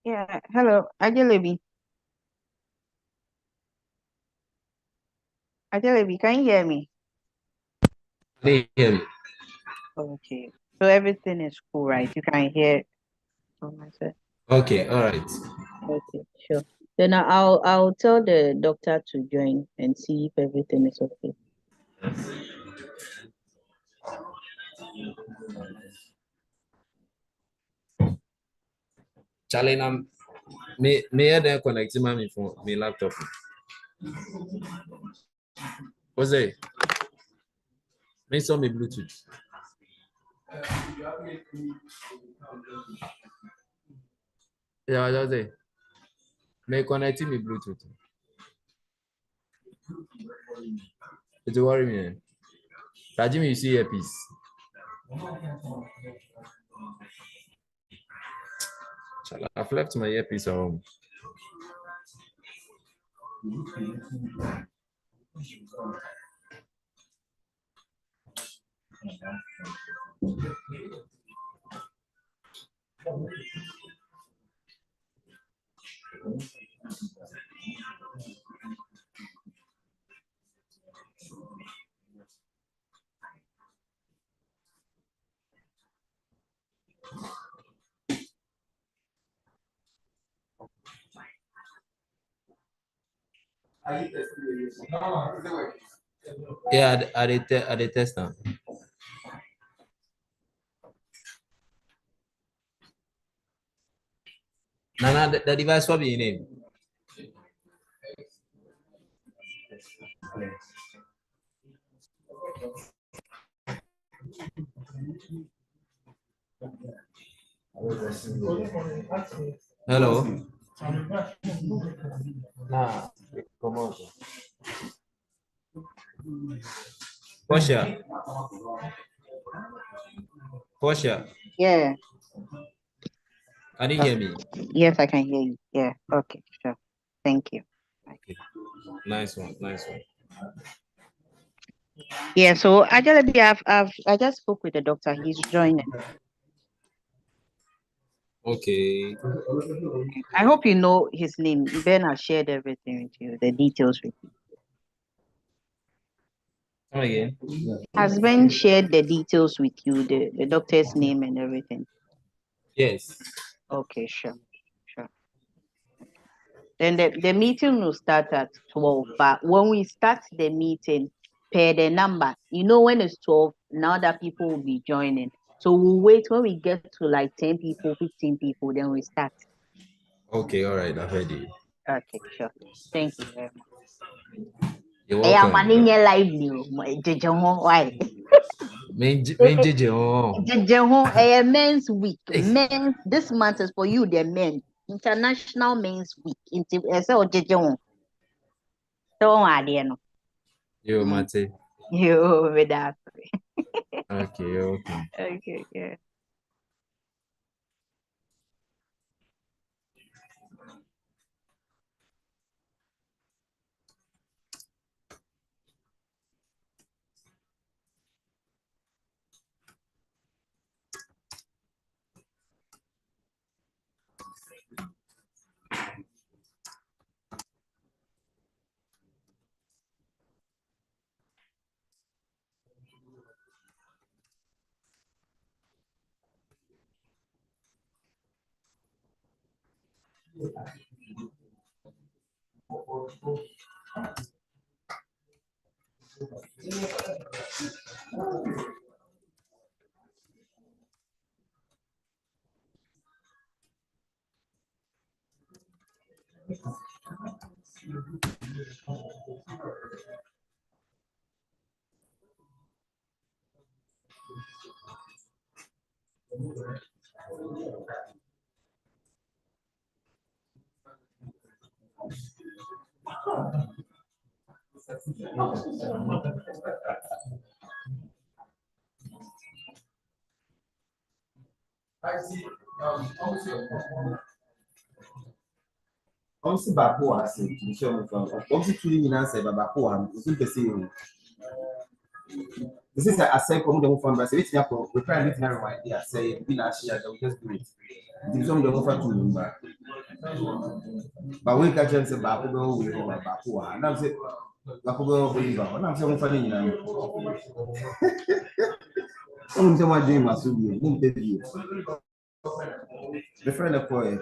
Yeah, hello, Ajelebi. Ajelebi, can you hear me? Can you hear me? Okay. So everything is cool, right? You can hear from myself. Okay, all right. Okay, sure. Then I'll tell the doctor to join and see if everything is okay. Charlie, may I then connect my phone, my laptop? What's it? May saw me Bluetooth. Yeah, that's it. May connect me Bluetooth. It's worry me. Tajimi, you see earpiece. Charlie, I've left my earpiece at home. Yeah, I did test now. Nana, the device will be in name. Hello. Nah, come on. Portia. Portia, Yeah, can you okay. hear me? Yes, I can hear you. Yeah, okay, sure. Thank you. Bye. Okay. Nice one, nice one. Yeah, so Ajelebi, I just spoke with the doctor. He's joining. Okay. I hope you know his name. Ben has shared everything with you, the details with you. Come again. Has Ben shared the details with you, the doctor's name and everything? Yes. Okay, sure, sure. Then the meeting will start at 12. But when we start the meeting, per the number, when it's 12, now that people will be joining. So we'll wait when we get to like 10 people, 15 people, then we start. Okay, all right, I've heard you. Okay, sure. Thank you very much. You're I am welcome. an live new. Why? Main JJ, oh. Men's week. Hey, This month is for you, the men. International Men's Week. So, no. yo, Mate. You with that. Okay, okay. Okay, yeah. Onsi baako wɔ ase nhyɛ ɔmo fam ɔmo tuli nyinaa sɛ baako wɔ ha nso mpɛsɛ yi o this is asɛn kɔm de mo fam bɛsɛ ebi tia kɔ reply ne tia rewind de asɛ yɛ bi na ahyɛ ya we just do it Some of the offer to back. But we catch us about to go with our Bakua. And I'm saying, Bakugo, and I'm saying, funny. I'm saying, my dream was to be the friend of boy.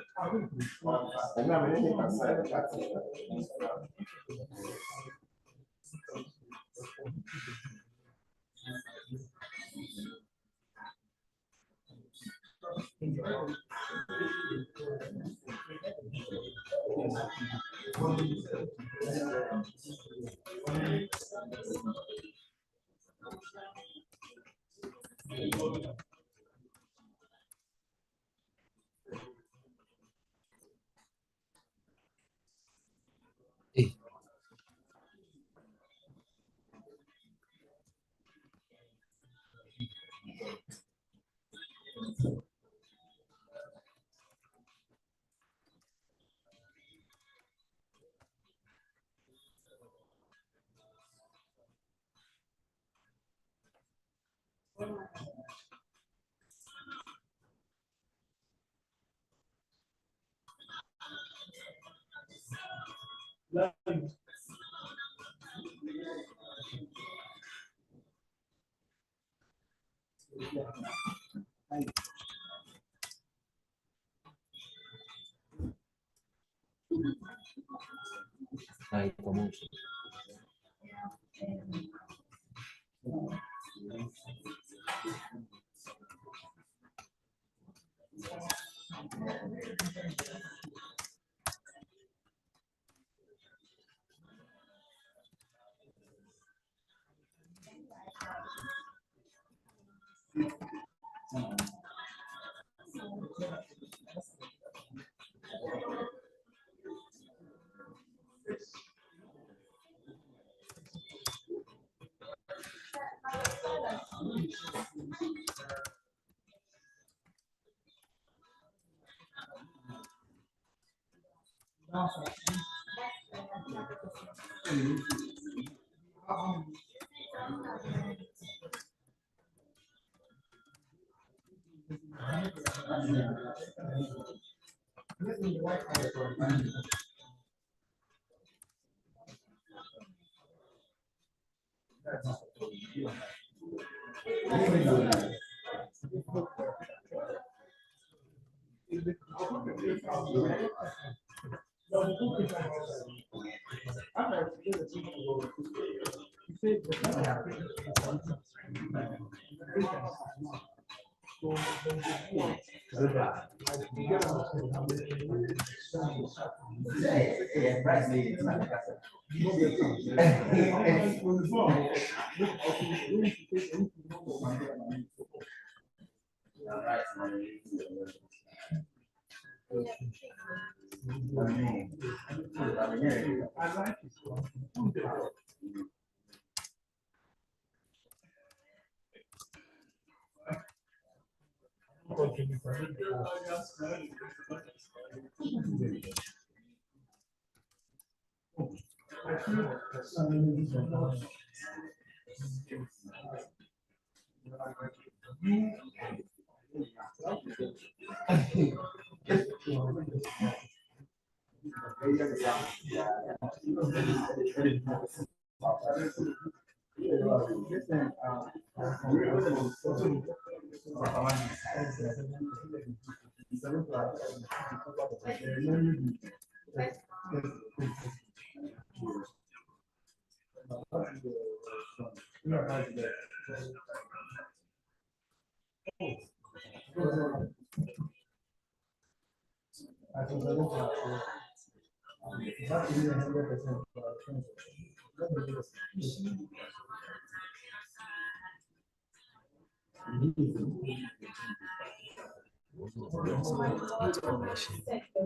Information,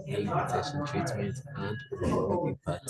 early detection, treatment, and review part.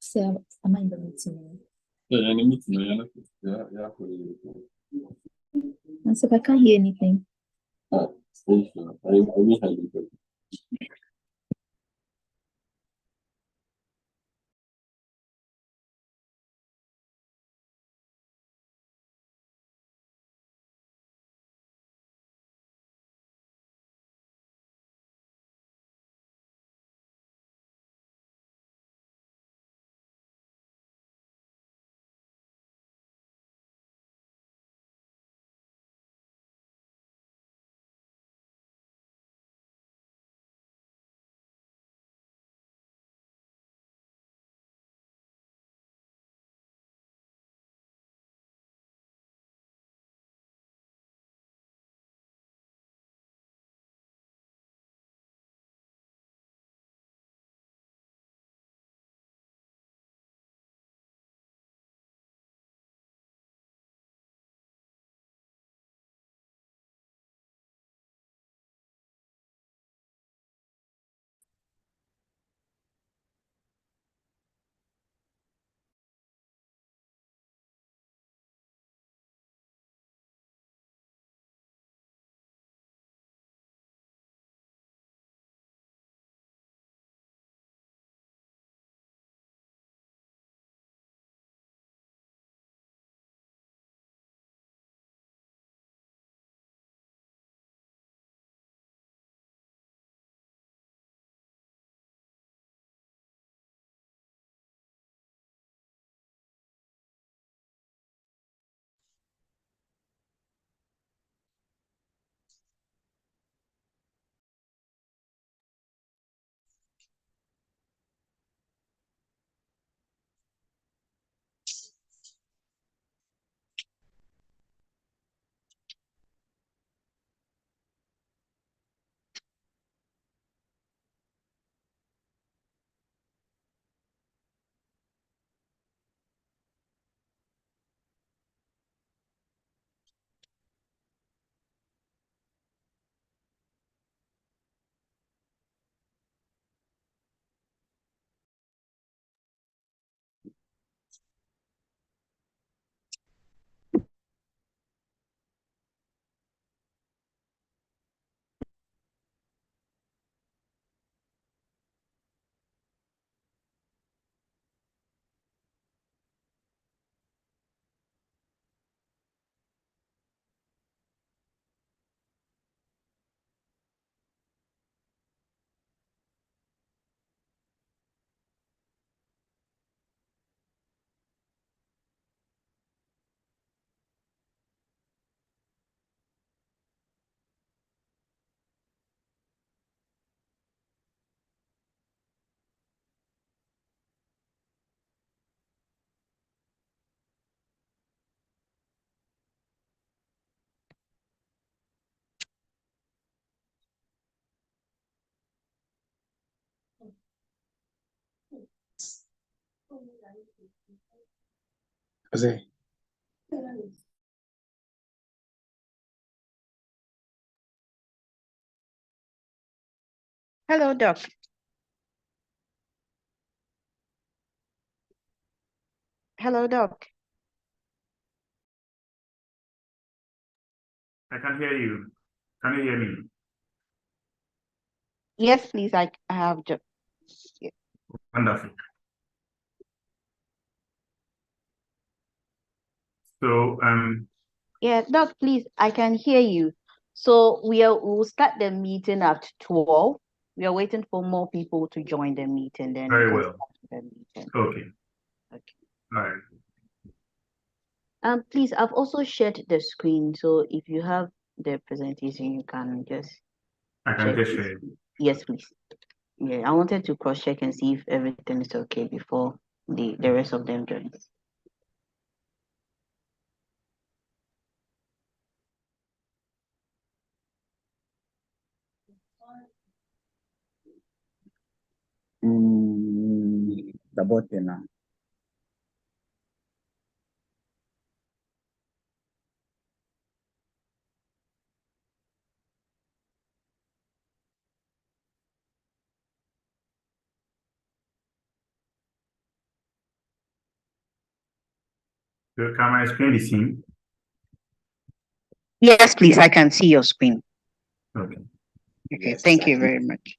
So, am I in the meeting? Yeah, in the meeting, And so if I can't hear anything. I only had it. Hello, Doc. Hello, Doc. I can hear you. Can you hear me? Yes, please. I have just. Wonderful. So, Yeah, Doc, please. I can hear you. So we'll start the meeting at 12. We are waiting for more people to join the meeting. Then very we can well. start the meeting. Okay. Okay. All right. Please, I've also shared the screen. So if you have the presentation, you can just I can check. just share it. Yes, please. Yeah, I wanted to cross check and see if everything is okay before the rest of them join. Sabote na. So can I explain the scene? Yes, please. I can see your screen. Okay. Okay. Thank you very much.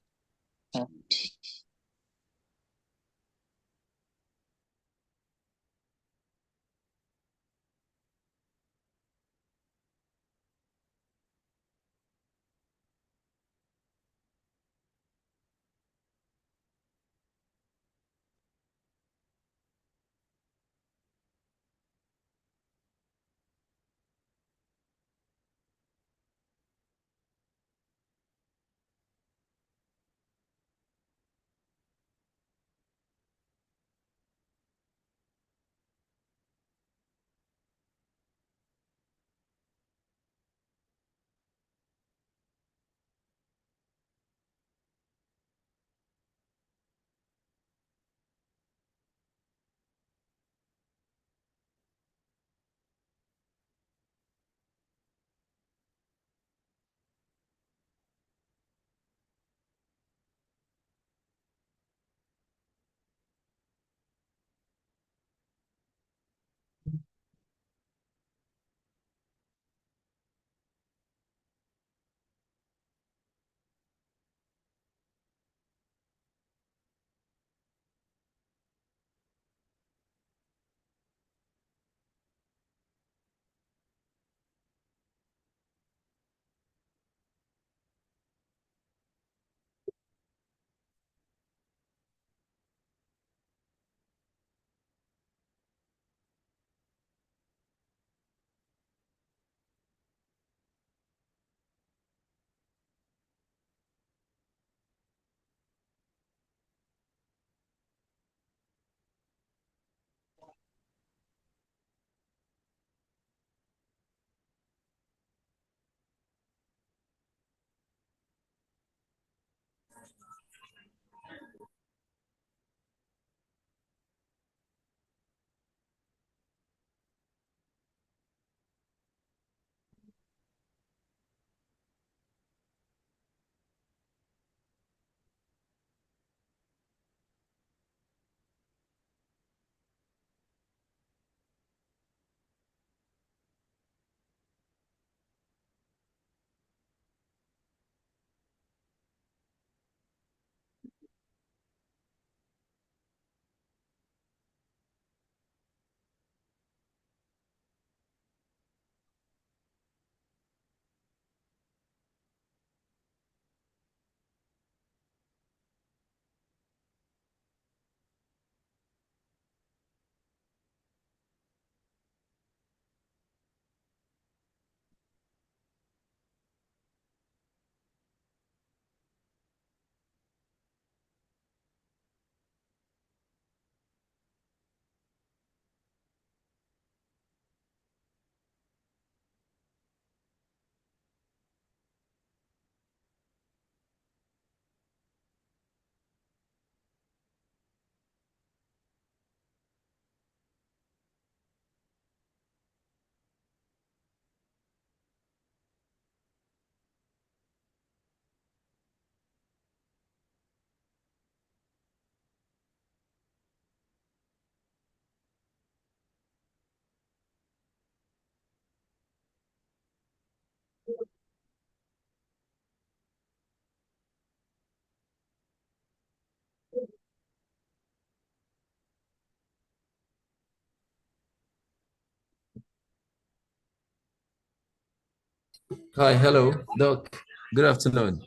Hi, hello, Doc. Good afternoon.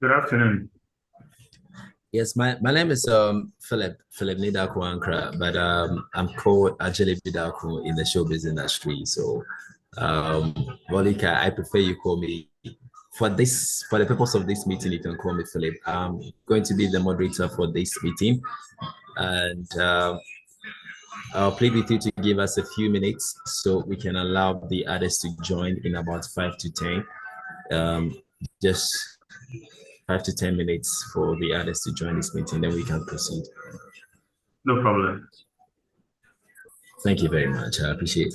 Good afternoon. Yes, my name is Philip Nidaku Ankra, but I'm called Ajele Bidaku in the showbiz industry. So Volika, I prefer you call me for the purpose of this meeting, you can call me Philip. I'm going to be the moderator for this meeting, and I'll plead with you to give us a few minutes so we can allow the others to join in about 5 to 10. Just 5 to 10 minutes for the others to join this meeting, then we can proceed. No problem. Thank you very much. I appreciate it.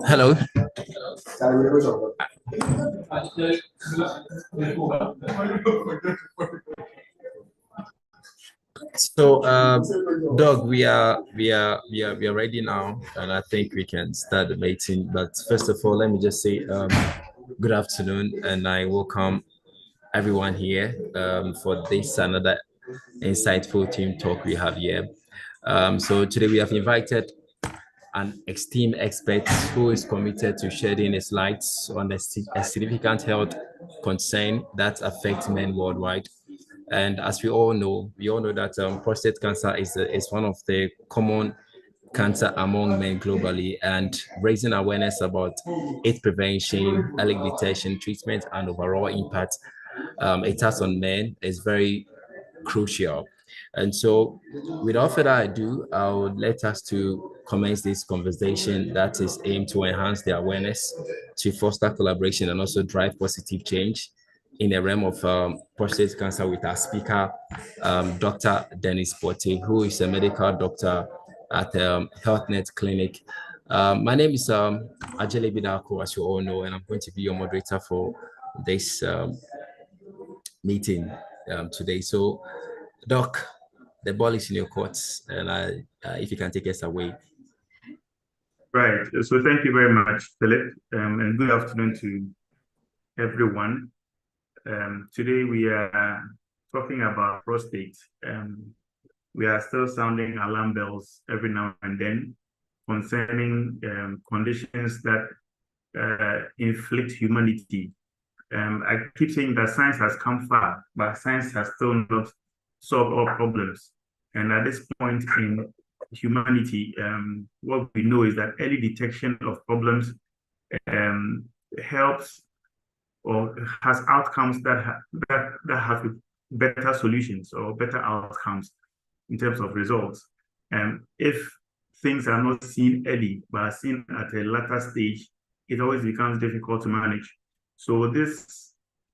Hello. So, Doug, we are ready now, and I think we can start the meeting. But first of all, let me just say, good afternoon, and I welcome everyone here for this another insightful team talk we have here. So today we have invited an esteemed expert who is committed to shedding his lights on a significant health concern that affects men worldwide. And as we all know that prostate cancer is one of the common cancer among men globally, and raising awareness about its prevention, early detection, treatment, and overall impact it has on men is very crucial. And so, without further ado, I would let us to commence this conversation that is aimed to enhance the awareness, to foster collaboration, and also drive positive change in the realm of prostate cancer with our speaker, Dr. Dennis Botte, who is a medical doctor at Healthnet Clinic. My name is Ajele Bidako, as you all know, and I'm going to be your moderator for this meeting today. So, Doc, the ball is in your court, and if you can take us away. Right. So thank you very much, Philip, and good afternoon to everyone. Today we are talking about prostate. We are still sounding alarm bells every now and then concerning conditions that inflict humanity. I keep saying that science has come far, but science has still not solved all problems. And at this point in humanity, what we know is that early detection of problems helps or has outcomes that have better solutions or better outcomes in terms of results. And if things are not seen early, but are seen at a later stage, it always becomes difficult to manage. So this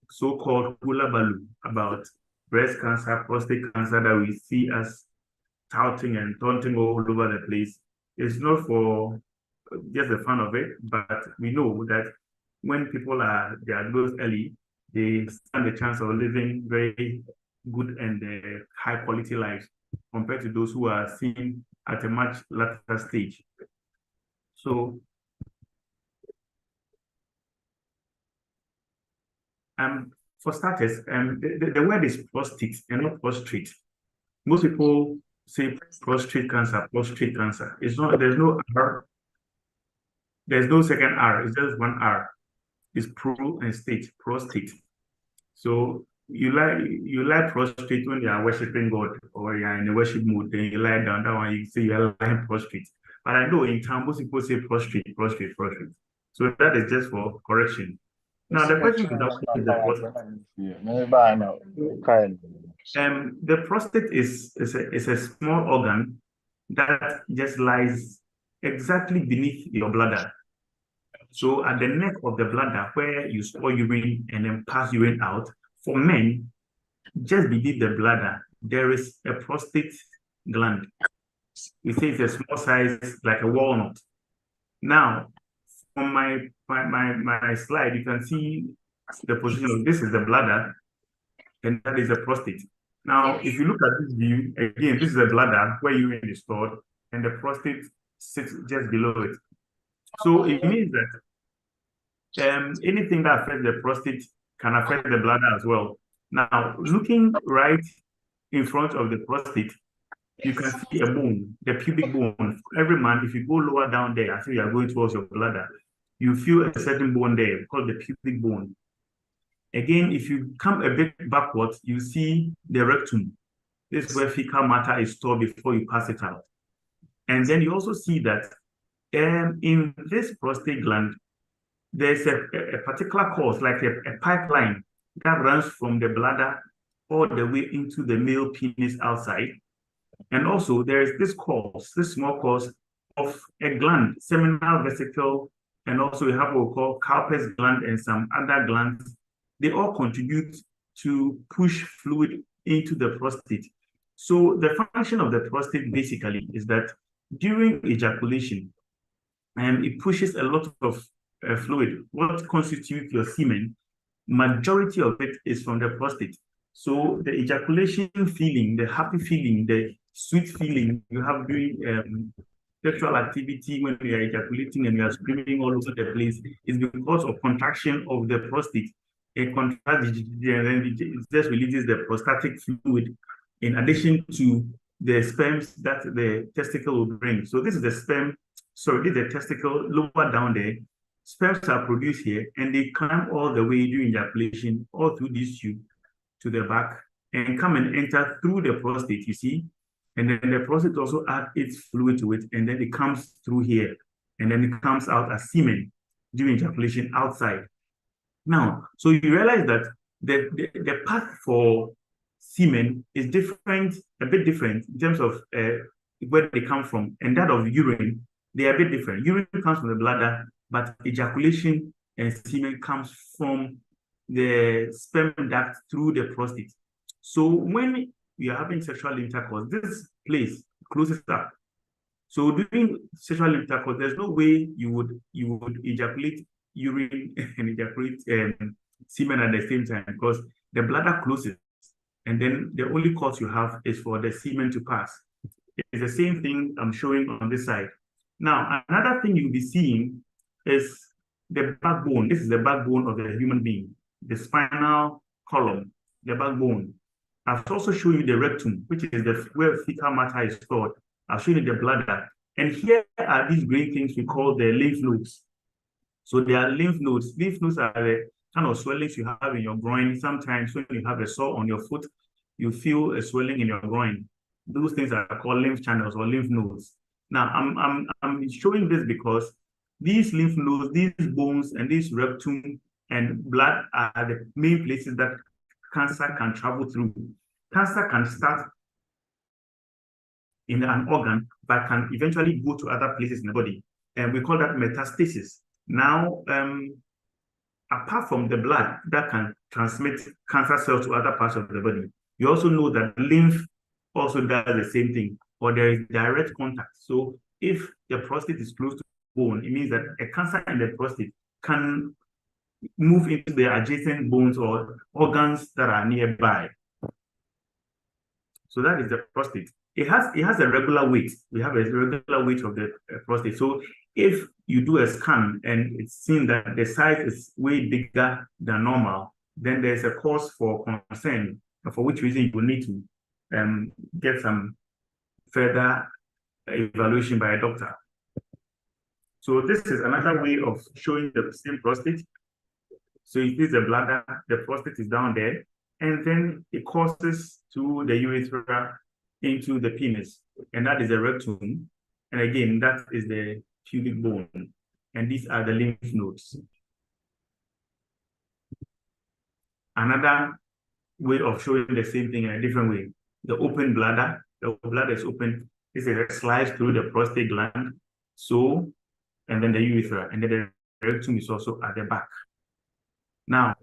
so-called hula balloon about breast cancer, prostate cancer that we see as touting and taunting all over the place is not for just the fun of it, but we know that when people are diagnosed early, they stand a chance of living very good and high quality lives compared to those who are seen at a much later stage. So for starters, the word is prostate and not prostrate. Most people say prostate cancer. It's not, there's no R. There's no second R, it's just one R. It's pro and state, prostate. So you lie prostrate when you are worshiping God or you are in a worship mood, then you lie down, that one you say you are lying prostrate. But I know in town, most people say prostrate. So that is just for correction. Now the question is the prostate is a small organ that just lies exactly beneath your bladder. So at the neck of the bladder, where you store urine and then pass urine out, for men, just beneath the bladder, there is a prostate gland. We say it's a small size, like a walnut. Now, on my slide, you can see the position of this is the bladder, and that is the prostate. Now, if you look at this view, again, this is the bladder where urine is stored, and the prostate sits just below it. So it means that anything that affects the prostate can affect the bladder as well. Now, looking right in front of the prostate, you can see a bone, the pubic bone. Every man, if you go lower down there, I think you are going towards your bladder, you feel a certain bone there called the pubic bone. Again, if you come a bit backwards, you see the rectum. This is where fecal matter is stored before you pass it out. And then you also see that in this prostate gland, there's a particular course, like a pipeline that runs from the bladder all the way into the male penis outside. And also there is this small course of a gland, seminal vesicle, and also we have what we call Cowper's gland and some other glands. They all contribute to push fluid into the prostate. So the function of the prostate basically is that during ejaculation, it pushes a lot of fluid. What constitutes your semen, majority of it is from the prostate. So the ejaculation feeling, the happy feeling, the sweet feeling you have during sexual activity, when you are ejaculating and you are screaming all over the place, is because of contraction of the prostate. It contracts and then it just releases the prostatic fluid in addition to the sperms that the testicle will bring. So this is the sperm, sorry, this is the testicle lower down there. Sperms are produced here and they climb all the way during ejaculation, all through this tube to the back and come and enter through the prostate, you see? And then the prostate also adds its fluid to it, and then it comes through here, and then it comes out as semen during ejaculation outside. Now, so you realize that the path for semen is different, a bit different in terms of where they come from, and that of urine, they are a bit different. Urine comes from the bladder, but ejaculation and semen comes from the sperm duct through the prostate. So when we are having sexual intercourse, this place closes up. So during sexual intercourse, there's no way you would ejaculate urine and ejaculate semen at the same time because the bladder closes, and then the only course you have is for the semen to pass. It's the same thing I'm showing on this side. Now, another thing you'll be seeing is the backbone. This is the backbone of the human being, the spinal column, the backbone. I've also shown you the rectum, which is where fecal matter is stored. I've shown you the bladder. And here are these green things we call the lymph nodes. So they are lymph nodes. Lymph nodes are the kind of swellings you have in your groin. Sometimes when you have a sore on your foot, you feel a swelling in your groin. Those things are called lymph channels or lymph nodes. Now, I'm showing this because these lymph nodes, these bones, and this rectum and blood are the main places that cancer can travel through. Cancer can start in an organ, but can eventually go to other places in the body. And we call that metastasis. Now, apart from the blood that can transmit cancer cells to other parts of the body, you also know that lymph also does the same thing, or there is direct contact. So if the prostate is close to bone, it means that a cancer in the prostate can move into the adjacent bones or organs that are nearby. So that is the prostate. It has a regular weight. We have a regular weight of the prostate. So if you do a scan and it's seen that the size is way bigger than normal, then there's a cause for concern, for which reason you will need to get some further evaluation by a doctor. So this is another way of showing the same prostate. So it is the bladder, the prostate is down there, and then it crosses to the urethra into the penis, and that is the rectum. And again, that is the pubic bone, and these are the lymph nodes. Another way of showing the same thing in a different way, the open bladder. The bladder is open. This is a slice through the prostate gland, so, and then the urethra, and then the rectum is also at the back. Now,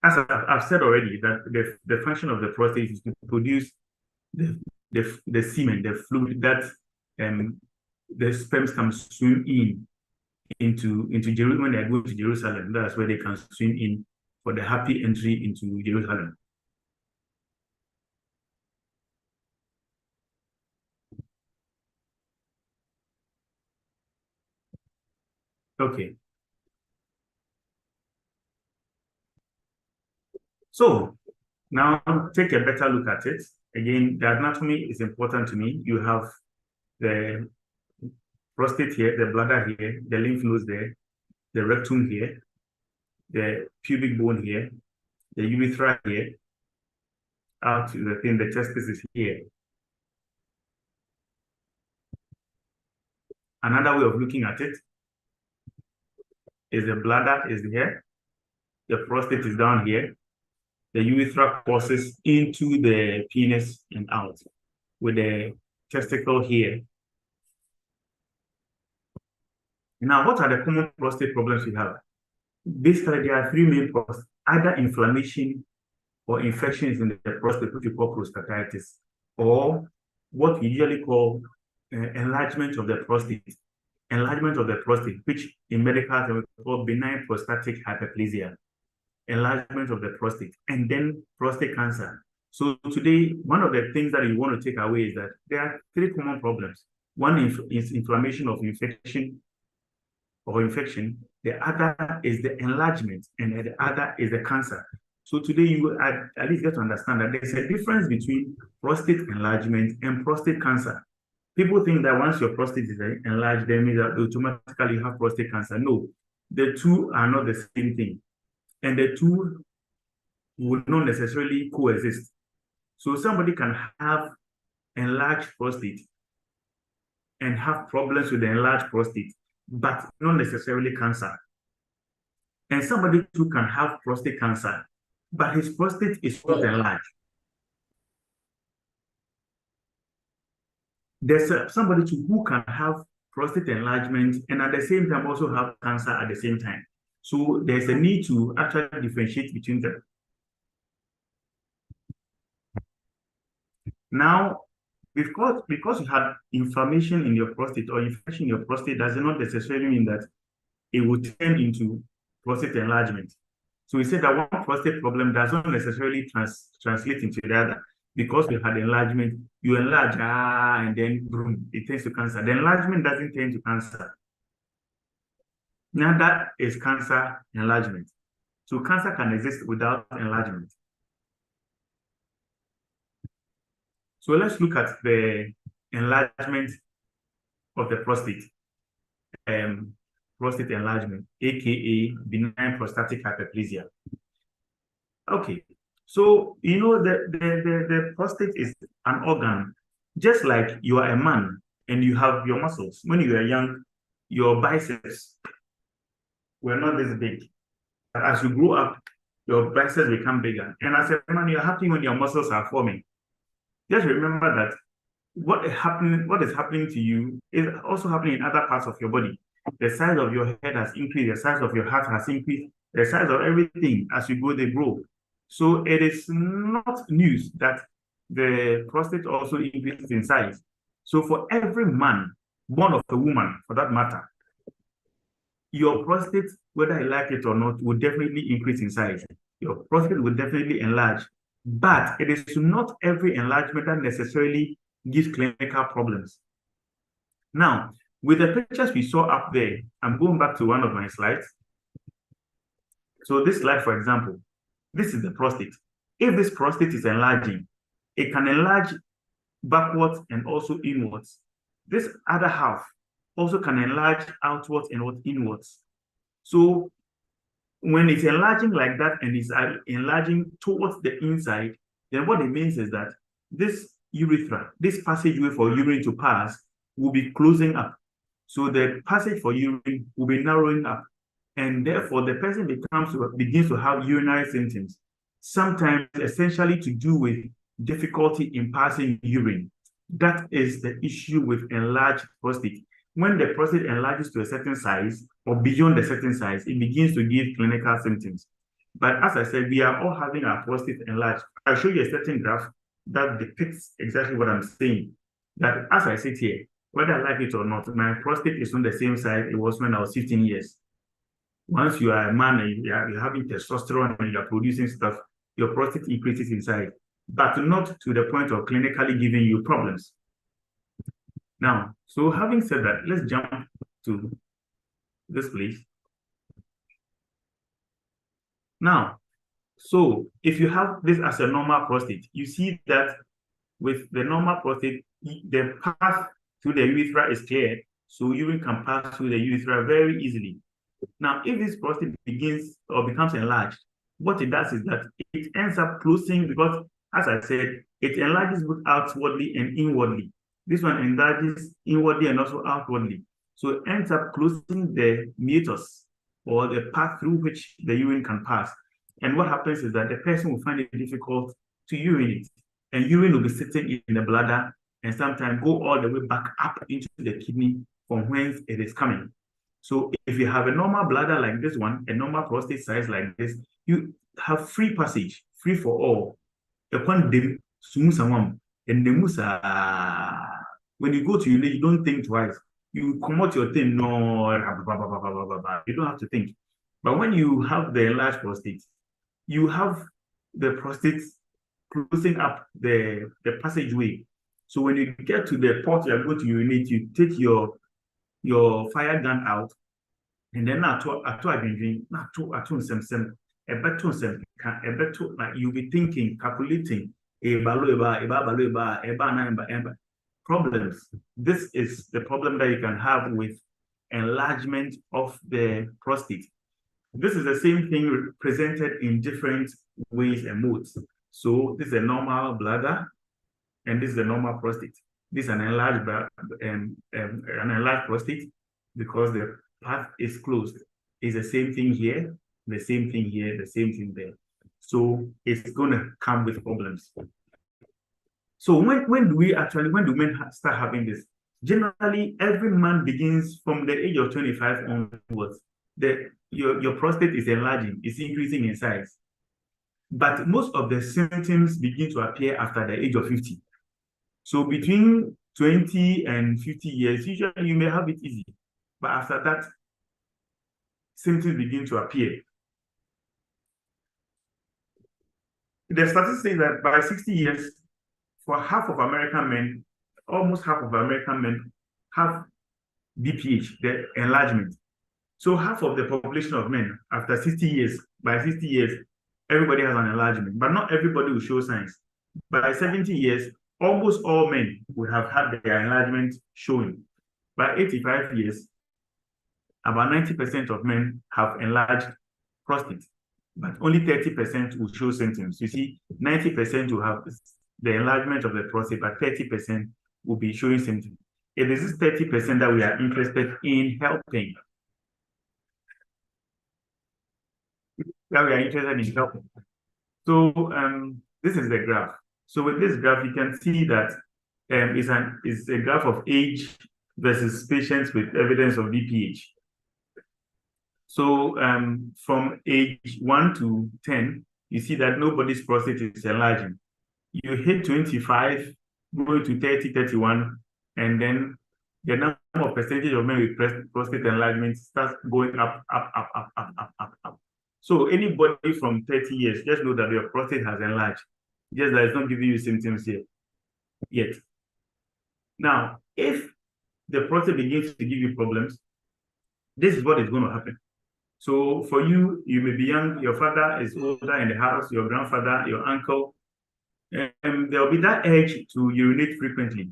as I've said already, that the function of the prostate is to produce the semen, the fluid that the sperms can swim into Jerusalem. When they go to Jerusalem, that's where they can swim in for the happy entry into Jerusalem. Okay. So now take a better look at it. Again, the anatomy is important to me. You have the prostate here, the bladder here, the lymph nodes there, the rectum here, the pubic bone here, the urethra here, out to the thing, the testis is here. Another way of looking at it is the bladder is here, the prostate is down here, the urethra crosses into the penis and out, with the testicle here. Now, what are the common prostate problems we have? Basically, there are three main problems: either inflammation or infections in the prostate, which we call prostatitis, or what we usually call enlargement of the prostate. Enlargement of the prostate, which in medical terms we call benign prostatic hyperplasia. Enlargement of the prostate, and then prostate cancer. So today, one of the things that you want to take away is that there are three common problems. One is inflammation of infection or infection. The other is the enlargement, and the other is the cancer. So today you at least get to understand that there's a difference between prostate enlargement and prostate cancer. People think that once your prostate is enlarged, then means that automatically you have prostate cancer. No, the two are not the same thing. And the two will not necessarily coexist. So somebody can have enlarged prostate and have problems with the enlarged prostate, but not necessarily cancer. And somebody too can have prostate cancer, but his prostate is not enlarged. There's somebody too who can have prostate enlargement and at the same time also have cancer at the same time. So there's a need to actually differentiate between them. Now, because you had inflammation in your prostate or infection in your prostate does not necessarily mean that it will turn into prostate enlargement. So we said that one prostate problem does not necessarily translate into the other. Because you had enlargement, you enlarge, and then boom, it turns to cancer. The enlargement doesn't turn to cancer. Now that is cancer enlargement. So cancer can exist without enlargement. So let's look at the enlargement of the prostate. Prostate enlargement, aka benign prostatic hyperplasia. Okay, so you know the prostate is an organ, just like you are a man and you have your muscles. When you were young, your biceps were not this big. But as you grow up, your biceps become bigger. And as a man, you're happy when your muscles are forming. Just remember that what is happening to you is also happening in other parts of your body. The size of your head has increased, the size of your heart has increased, the size of everything as you go, they grow. So it is not news that the prostate also increases in size. So for every man born of a woman, for that matter, your prostate, whether you like it or not, will definitely increase in size. Your prostate will definitely enlarge. But it is not every enlargement that necessarily gives clinical problems. Now, with the pictures we saw up there, I'm going back to one of my slides. So this slide, for example, this is the prostate. If this prostate is enlarging, it can enlarge backwards and also inwards. This other half also can enlarge outwards and inwards. So when it's enlarging like that and it's enlarging towards the inside, then what it means is that this urethra, this passageway for urine to pass, will be closing up. So the passage for urine will be narrowing up. And therefore, the person begins to have urinary symptoms, sometimes essentially to do with difficulty in passing urine. That is the issue with enlarged prostate. When the prostate enlarges to a certain size or beyond a certain size, it begins to give clinical symptoms. But as I said, we are all having our prostate enlarged. I'll show you a certain graph that depicts exactly what I'm saying. That as I sit here, whether I like it or not, my prostate is not the same size it was when I was 15 years. Once you are a man and you're having testosterone and you're producing stuff, your prostate increases in size, but not to the point of clinically giving you problems. Now, so having said that, let's jump to this place. Now, so if you have this as a normal prostate, you see that with the normal prostate, the path to the urethra is clear, so urine can pass through the urethra very easily. Now, if this prostate begins or becomes enlarged, what it does is that it ends up closing, because as I said, it enlarges both outwardly and inwardly. This one enlarges inwardly and also outwardly. So it ends up closing the meatus or the path through which the urine can pass. And what happens is that the person will find it difficult to urinate. And urine will be sitting in the bladder and sometimes go all the way back up into the kidney from whence it is coming. So if you have a normal bladder like this one, a normal prostate size like this, you have free passage, free for all. When you go to urinate, you don't think twice. You come out your thing, no, you don't have to think. But when you have the enlarged prostate, you have the prostate closing up the passageway. So when you get to the port you are going to urinate, you take your fire gun out, and then like you'll be thinking, calculating problems. This is the problem that you can have with enlargement of the prostate. This is the same thing presented in different ways and modes. So this is a normal bladder, and this is a normal prostate. This is an enlarged prostate because the path is closed. It's the same thing here, the same thing here, the same thing there. So it's going to come with problems. So when do men start having this? Generally, every man begins from the age of 25 onwards. Your prostate is enlarging, it's increasing in size. But most of the symptoms begin to appear after the age of 50. So between 20 and 50 years, usually you may have it easy. But after that, symptoms begin to appear. The statistics say that by 60 years, for half of American men, almost half of American men have BPH, the enlargement. So half of the population of men after 60 years, by 60 years, everybody has an enlargement, but not everybody will show signs. By 70 years, almost all men would have had their enlargement showing. By 85 years, about 90% of men have enlarged prostate, but only 30% will show symptoms. You see, 90% will have the enlargement of the prostate, but 30% will be showing symptoms. It is this 30% that we are interested in helping. So this is the graph. So with this graph, you can see that it's a graph of age versus patients with evidence of BPH. So from age 1 to 10, you see that nobody's prostate is enlarging. You hit 25, going to 30, 31, and then the number of percentage of men with prostate enlargement starts going up. So anybody from 30 years, just know that your prostate has enlarged. Just that it's not giving you symptoms yet. Now, if the prostate begins to give you problems, this is what is going to happen. So for you, you may be young, your father is older in the house, your grandfather, your uncle, and there'll be that urge to urinate frequently.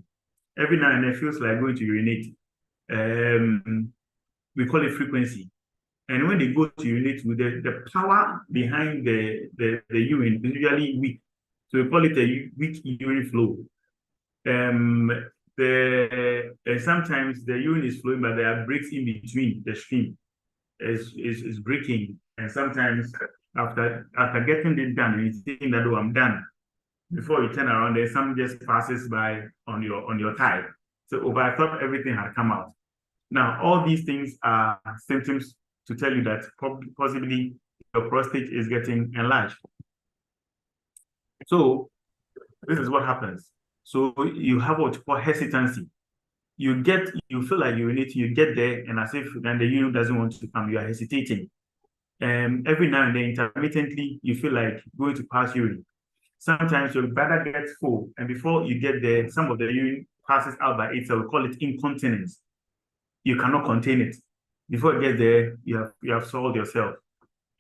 Every now and then it feels like going to urinate. We call it frequency. And when they go to urinate, the power behind the urine is usually weak. So we call it a weak urine flow. Sometimes the urine is flowing, but there are breaks in between the stream. Is breaking, and sometimes after getting this done, and you think that, oh, I'm done, before you turn around, there's some just passes by on your thigh. So, but I thought everything had come out. Now, all these things are symptoms to tell you that possibly your prostate is getting enlarged. So, this is what happens. So, you have what you call hesitancy. You feel like urinating, you get there, and as if then the urine doesn't want to come, you are hesitating. Every now and then, intermittently, you feel like going to pass urine. Sometimes your bladder gets full, and before you get there, some of the urine passes out by itself. We call it incontinence. You cannot contain it. Before you get there, you have solved yourself.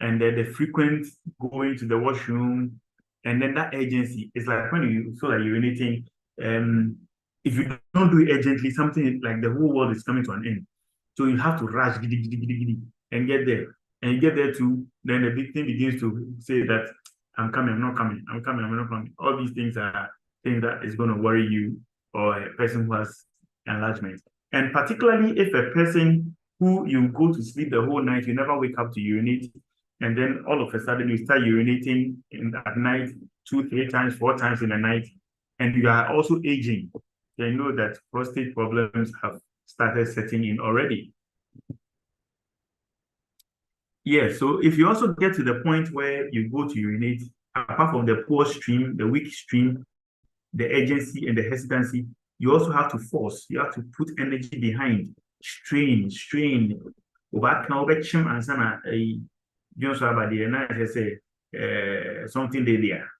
And then the frequent going to the washroom, and then that urgency is like when you feel like urinating, if you don't do it urgently, something like the whole world is coming to an end. So you have to rush and get there. And you get there too, then the big thing begins to say that I'm coming, I'm not coming, I'm coming, I'm not coming. All these things are things that is going to worry you or a person who has enlargement. And particularly if a person who you go to sleep the whole night, you never wake up to urinate, and then all of a sudden you start urinating at night 2, 3 times, 4 times in the night, and you are also aging, then you know that prostate problems have started setting in already. Yeah, so if you also get to the point where you go to urinate, apart from the poor stream, the weak stream, the urgency and the hesitancy, you also have to force, you have to put energy behind, strain. Something there.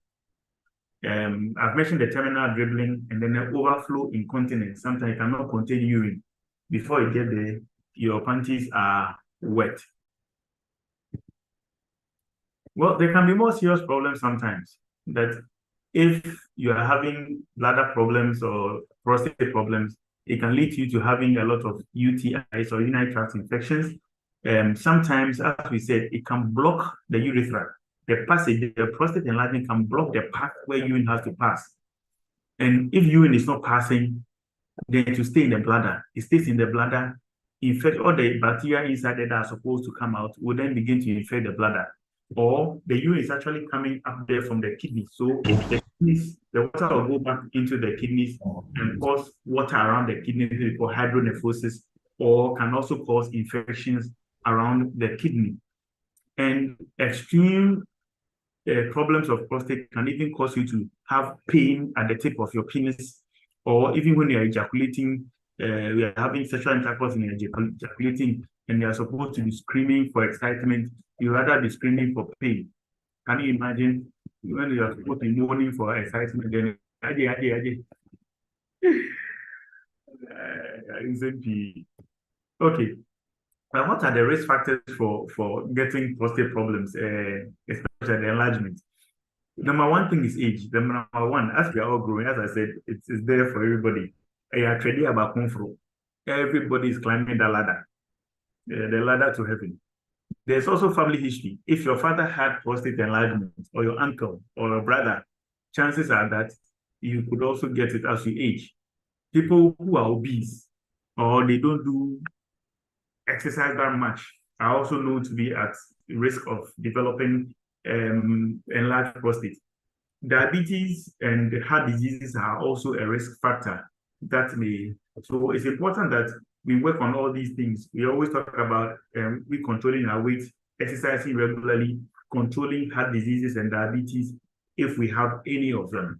I've mentioned the terminal dribbling and then the overflow incontinence. Sometimes you cannot contain urine. Before you get there, your panties are wet. Well, there can be more serious problems sometimes. That if you are having bladder problems or prostate problems, it can lead you to having a lot of UTIs or urinary tract infections. Sometimes, as we said, it can block the urethra. The passage, the prostate enlargement can block the path where urine has to pass. And if urine is not passing, then it will stay in the bladder. It stays in the bladder, infect all the bacteria inside there that are supposed to come out, will then begin to infect the bladder. Or the urine is actually coming up there from the kidney. So the water will go back into the kidneys and cause water around the kidney called hydronephrosis, or can also cause infections around the kidney. And extreme problems of prostate can even cause you to have pain at the tip of your penis, or even when you're ejaculating, we are having sexual intercourse and you're ejaculating, and you're supposed to be screaming for excitement, you rather be screaming for pain. Can you imagine when you're supposed to be moaning for excitement, then okay. Now, what are the risk factors for getting prostate problems, especially the enlargement? Number one thing is age. The number one, as we are all growing, as I said, it's there for everybody. Everybody is climbing the ladder to heaven. There's also family history. If your father had prostate enlargement, or your uncle or your brother, chances are that you could also get it as you age. People who are obese or they don't do exercise that much are also known to be at risk of developing enlarged prostate. Diabetes and heart diseases are also a risk factor that may. So it's important that we work on all these things. We always talk about we controlling our weight, exercising regularly, controlling heart diseases and diabetes if we have any of them.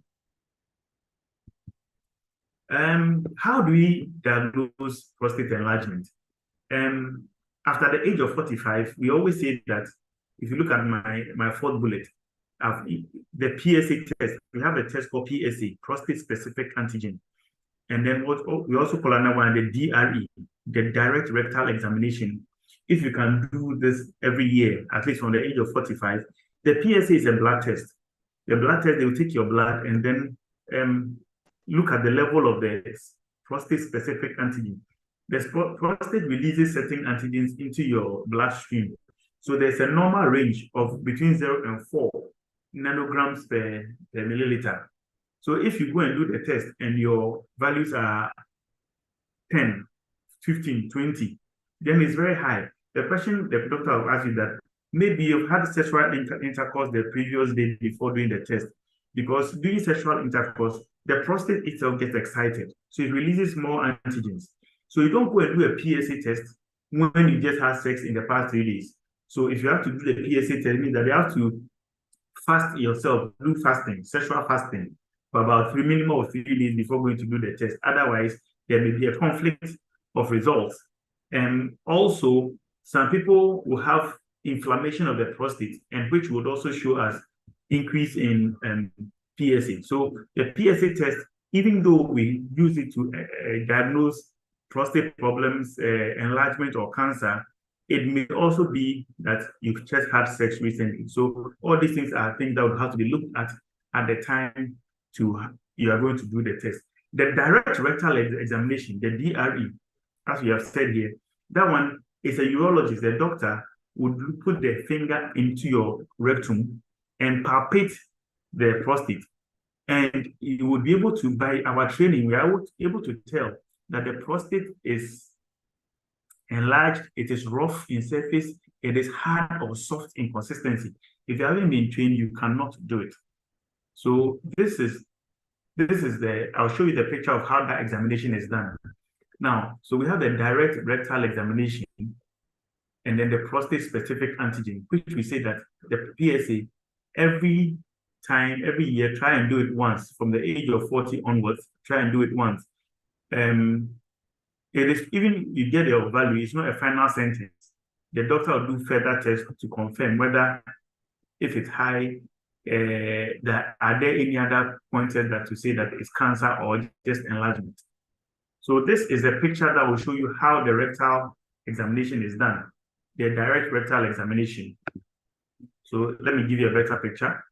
How do we diagnose prostate enlargement? After the age of 45, we always say that if you look at my fourth bullet, the PSA test, we have a test called PSA, prostate specific antigen. And then we also call another one the DRE, the direct rectal examination. If you can do this every year, at least from the age of 45, the PSA is a blood test. The blood test, they will take your blood and then look at the level of the prostate specific antigen. The prostate releases certain antigens into your bloodstream. So there's a normal range of between 0 and 4 nanograms per milliliter. So if you go and do the test and your values are 10, 15, 20, then it's very high. The question the doctor will ask you that maybe you've had sexual intercourse the previous day before doing the test, because doing sexual intercourse, the prostate itself gets excited. So it releases more antigens. So you don't go and do a PSA test when you just had sex in the past 3 days. So if you have to do the PSA test, it means that you have to fast yourself, do fasting, sexual fasting, for about minimum of 3 days before going to do the test. Otherwise, there may be a conflict of results. And also, some people will have inflammation of the prostate, and which would also show us increase in PSA. So the PSA test, even though we use it to diagnose prostate problems, enlargement or cancer, it may also be that you've just had sex recently. So all these things are things that would have to be looked at the time you are going to do the test. The direct rectal examination, the DRE, as we have said here, that one is a urologist, the doctor would put the finger into your rectum and palpate the prostate. And you would be able to, by our training, we are able to tell that the prostate is enlarged, it is rough in surface, it is hard or soft in consistency. If you haven't been trained, you cannot do it. So I'll show you the picture of how that examination is done. Now, so we have the direct rectal examination and then the prostate specific antigen, which we say that the PSA, every year, try and do it once from the age of 40 onwards, try and do it once. It is, even you get your value, it's not a final sentence. The doctor will do further tests to confirm whether if it's high, are there any other pointers that to say that it's cancer or just enlargement? So this is a picture that will show you how the rectal examination is done, the direct rectal examination. So let me give you a better picture.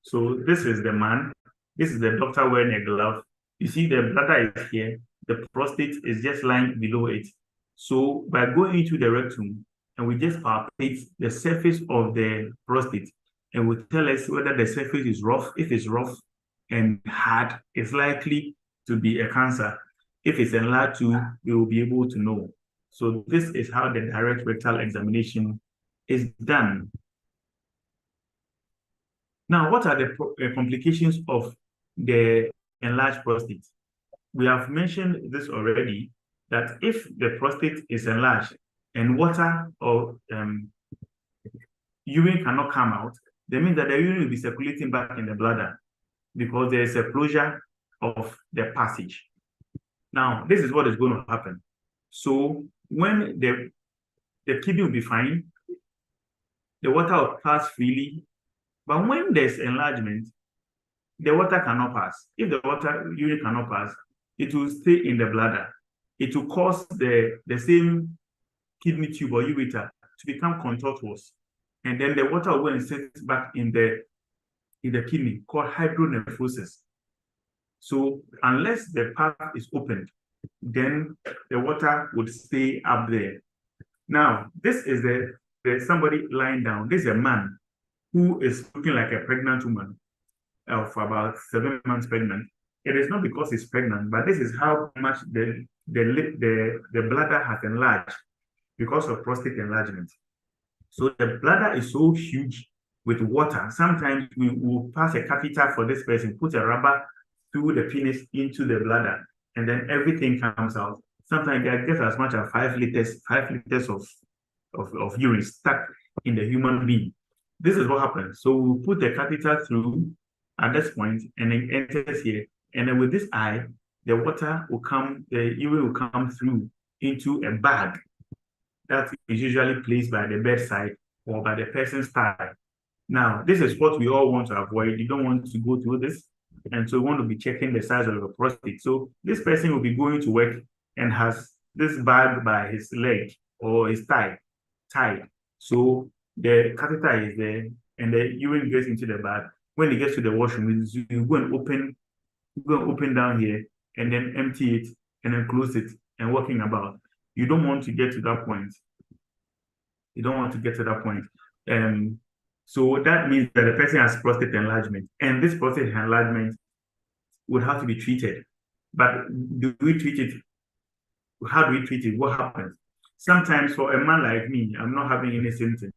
So this is the man. This is the doctor wearing a glove. You see the bladder is here. The prostate is just lying below it. So by going into the rectum, and we just palpate the surface of the prostate, and will tell us whether the surface is rough. If it's rough and hard, it's likely to be a cancer. If it's enlarged too, we will be able to know. So this is how the direct rectal examination is done. Now, what are the complications of the enlarged prostate? We have mentioned this already, that if the prostate is enlarged and water or urine cannot come out, that means that the urine will be circulating back in the bladder because there is a closure of the passage. Now, this is what is going to happen. So when the kidney will be fine, the water will pass freely. But when there's enlargement, the water cannot pass. If the urine cannot pass, it will stay in the bladder. It will cause the same kidney tube or ureter to become contortuous. And then the water will go and sit back in the kidney, called hydronephrosis. So unless the path is opened, then the water would stay up there. Now, this is somebody lying down. This is a man who is looking like a pregnant woman of about 7 months pregnant. It is not because he's pregnant, but this is how much the bladder has enlarged because of prostate enlargement. So the bladder is so huge with water. Sometimes we will pass a catheter for this person, put a rubber through the penis into the bladder, and then everything comes out. Sometimes they get as much as 5 liters of urine stuck in the human being. This is what happens. So we'll put the catheter through at this point, and it enters here. And then with this eye, the water will come, the urine will come through into a bag that is usually placed by the bedside or by the person's thigh. Now, this is what we all want to avoid. You don't want to go through this. And so we want to be checking the size of your prostate. So this person will be going to work and has this bag by his leg or his thigh tied. So the catheter is there and the urine gets into the bag. When it gets to the washroom, you go and open down here and then empty it and then close it and walking about. You don't want to get to that point. You don't want to get to that point. So that means that the person has prostate enlargement, and this prostate enlargement would have to be treated. But do we treat it? How do we treat it? What happens? Sometimes for a man like me, I'm not having any symptoms.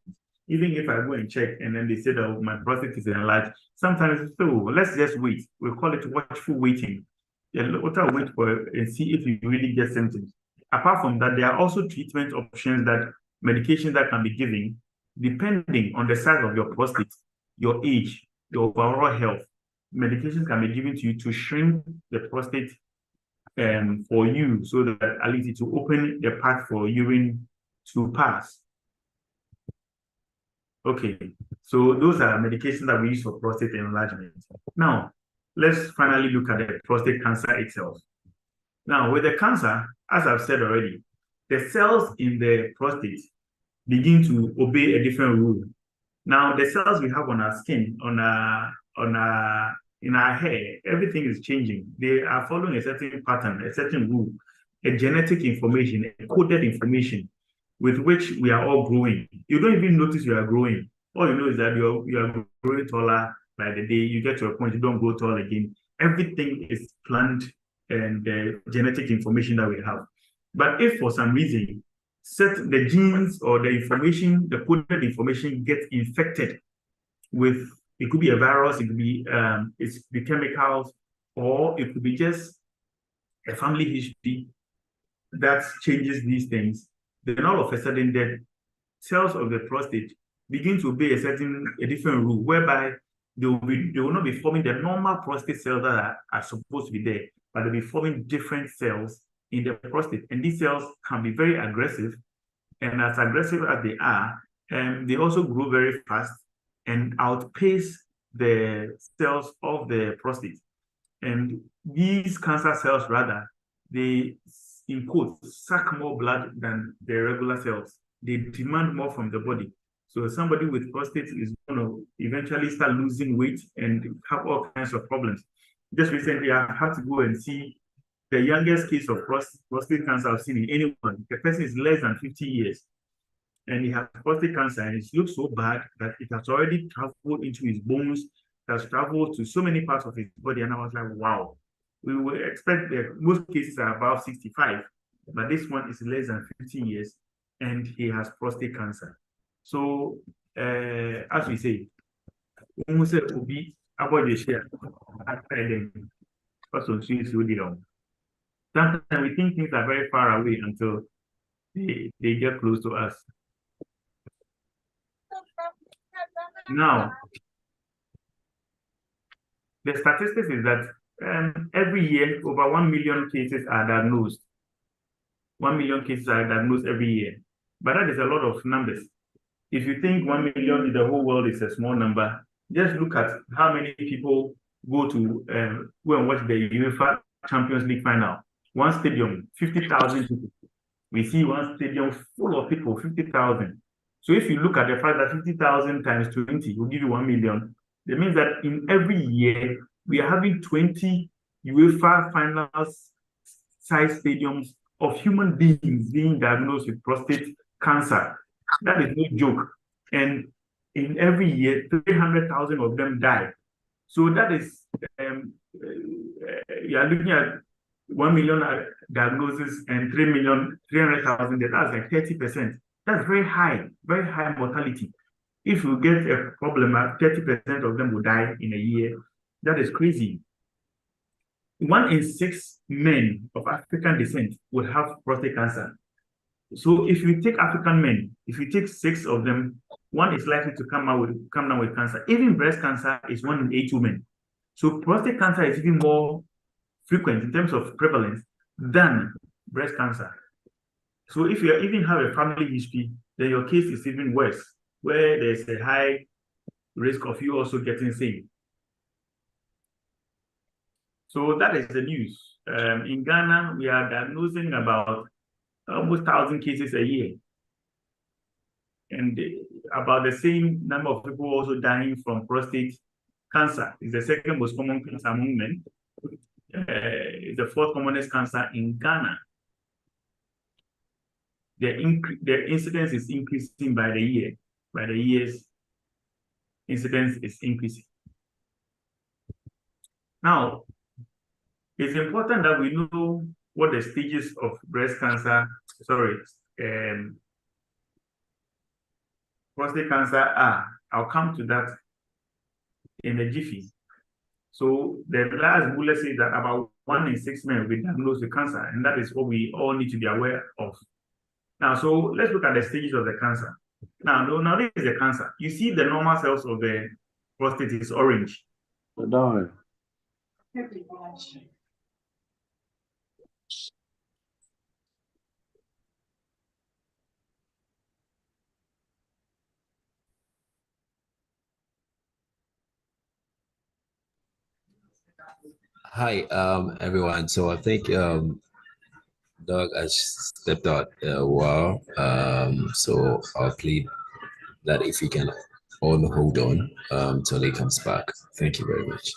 Even if I go and check and then they say that my prostate is enlarged, sometimes, so let's just wait. We call it watchful waiting. Wait for and see if you really get symptoms. Apart from that, there are also treatment options, that medications that can be given depending on the size of your prostate, your age, your overall health. Medications can be given to you to shrink the prostate for you, so that at least to open the path for urine to pass. Okay, so those are medications that we use for prostate enlargement. Now, let's finally look at the prostate cancer itself. Now, with the cancer, as I've said already, the cells in the prostate begin to obey a different rule. Now, the cells we have on our skin, in our hair, everything is changing. They are following a certain pattern, a certain rule, a genetic information, a coded information with which we are all growing. You don't even notice you are growing. All you know is that you are growing taller by the day. You get to a point, you don't grow tall again. Everything is planned and the genetic information that we have. But if for some reason, the genes or the information, the coded information gets infected with, it could be a virus, it could be the chemicals, or it could be just a family history that changes these things, then all of a sudden the cells of the prostate begin to obey a different rule, whereby they will not be forming the normal prostate cells that are supposed to be there, but they'll be forming different cells in the prostate. And these cells can be very aggressive, and as aggressive as they are, they also grow very fast and outpace the cells of the prostate. And these cancer cells, rather, they, in quotes, suck more blood than the regular cells. They demand more from the body. So somebody with prostate is going to eventually start losing weight and have all kinds of problems. Just recently, I had to go and see the youngest case of prostate cancer I've seen in anyone. The person is less than 50 years, and he has prostate cancer, and it looks so bad that it has already traveled into his bones, it has traveled to so many parts of his body. And I was like, wow, we would expect that most cases are above 65, but this one is less than 50 years, and he has prostate cancer. So, as we say, when we say Obi, about the share, sometimes we think things are very far away until they get close to us. Now, the statistics is that every year, over 1 million cases are diagnosed. 1 million cases are diagnosed every year. But that is a lot of numbers. If you think 1 million in the whole world is a small number, just look at how many people go and watch the UEFA Champions League final. One stadium, 50,000 people. We see one stadium full of people, 50,000. So if you look at the fact that 50,000 times 20 will give you 1 million, that means that in every year, we are having 20 UEFA finals size stadiums of human beings being diagnosed with prostate cancer. That is no joke. And in every year, 300,000 of them die. So that is, you are looking at 1 million diagnoses and 300,000, that's like 30%. That's very high mortality. If you get a problem, 30% of them will die in a year. That is crazy. 1 in 6 men of African descent will have prostate cancer. So if you take African men, if you take 6 of them, 1 is likely to come down with cancer. Even breast cancer is 1 in 8 women. So prostate cancer is even more frequent in terms of prevalence than breast cancer. So if you even have a family history, then your case is even worse, where there's a high risk of you also getting sick. So that is the news. In Ghana, we are diagnosing about almost 1,000 cases a year. And about the same number of people also dying from prostate cancer. It's the second most common cancer among men. It's the 4th commonest cancer in Ghana. The incidence is increasing by the year. By the years, incidence is increasing. Now, it's important that we know what the stages of prostate cancer are. I'll come to that in a jiffy. So the last bullet says that about 1 in 6 men will be diagnosed with cancer, and that is what we all need to be aware of. Now, so let's look at the stages of the cancer. Now this is the cancer. You see the normal cells of the prostate is orange. Hi, everyone. So I think Doug has stepped out a while. So I'll plead that if you can all hold on till he comes back. Thank you very much.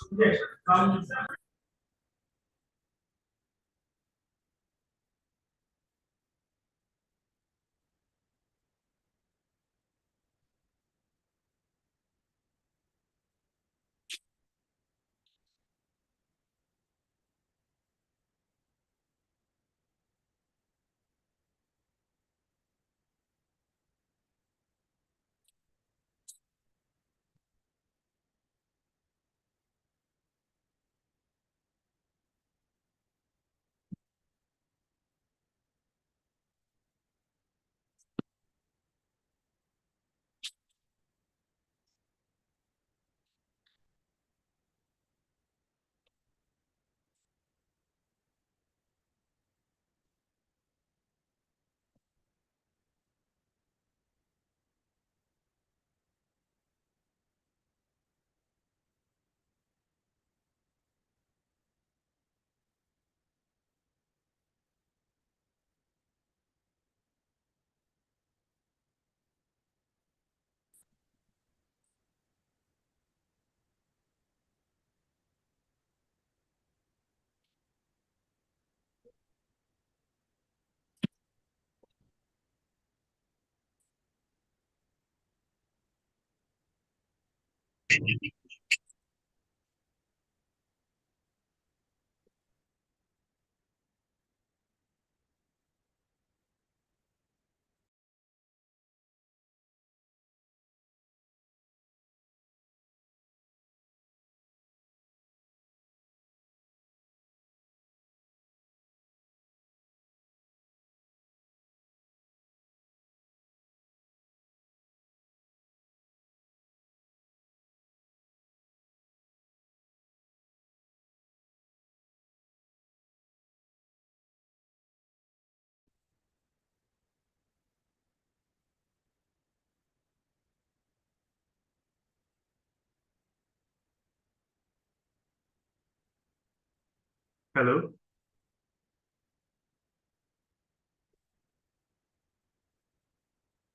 Hello?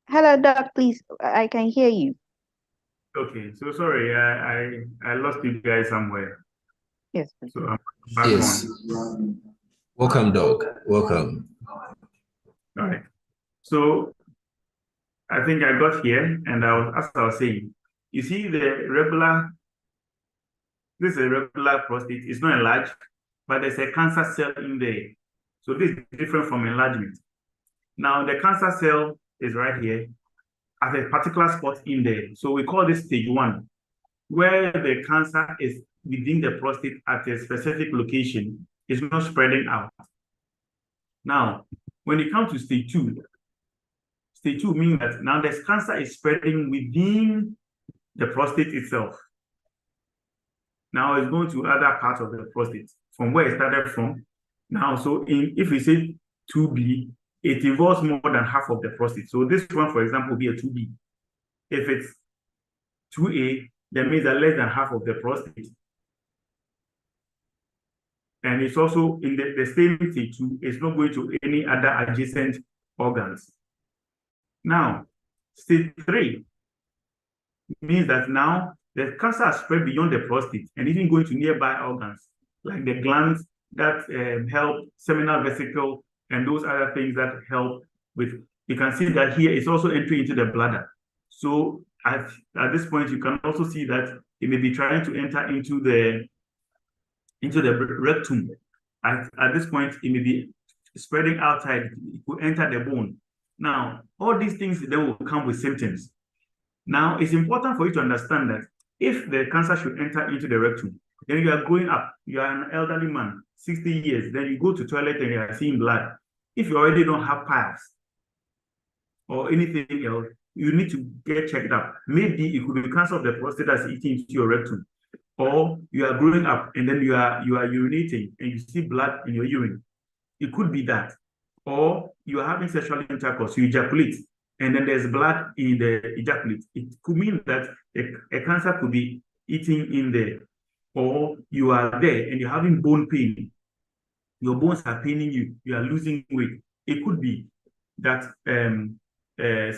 Hello, Doc, please. I can hear you. Okay, so sorry, I lost you guys somewhere. Yes. So I'm back Yes. on. Welcome, Doc. Welcome. All right. So I think I got here, and as I was saying, you see this is a regular prostate. It's not enlarged, but there's a cancer cell in there. So this is different from enlargement. Now the cancer cell is right here at a particular spot in there. So we call this stage 1, where the cancer is within the prostate at a specific location. It's not spreading out. Now, when it comes to stage 2 means that now the cancer is spreading within the prostate itself. Now it's going to other parts of the prostate from where it started from. Now, so if we say 2B, it involves more than half of the prostate. So this one, for example, will be a 2B. If it's 2A, that means that less than half of the prostate. And it's also in the same stage 2, it's not going to any other adjacent organs. Now, stage 3 means that now the cancer has spread beyond the prostate and even going to nearby organs, like the glands that help seminal vesicle and those other things that help with, you can see that here it's also entering into the bladder. So at this point, you can also see that it may be trying to enter into the rectum. At this point, it may be spreading outside, it could enter the bone. Now, all these things then will come with symptoms. Now, it's important for you to understand that if the cancer should enter into the rectum, then you are growing up, you are an elderly man, 60 years, then you go to toilet and you are seeing blood. If you already don't have piles or anything else, you need to get checked up. Maybe it could be cancer of the prostate that's eating into your rectum. Or you are growing up and then you are urinating and you see blood in your urine. It could be that. Or you are having sexual intercourse, you ejaculate, and then there's blood in the ejaculate. It could mean that a cancer could be eating in there. Or you are there and you're having bone pain. Your bones are paining you. You are losing weight. It could be that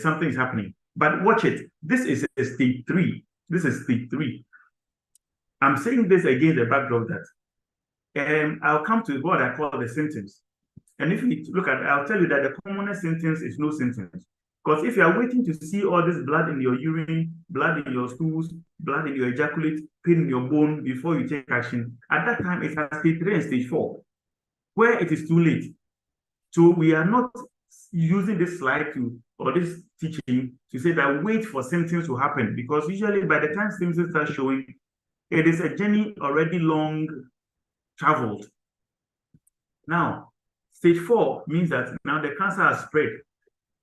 something is happening. But watch it. This is a stage 3. This is stage 3. I'm saying this against the backdrop that I'll come to what I call the symptoms. And if you look at it, I'll tell you that the commonest symptoms is no symptoms. Because if you are waiting to see all this blood in your urine, blood in your stools, blood in your ejaculate, pain in your bone before you take action, at that time it's at stage 3 and stage 4, where it is too late. So we are not using this slide or this teaching to say that wait for symptoms to happen, because usually by the time symptoms start showing, it is a journey already long traveled. Now, stage 4 means that now the cancer has spread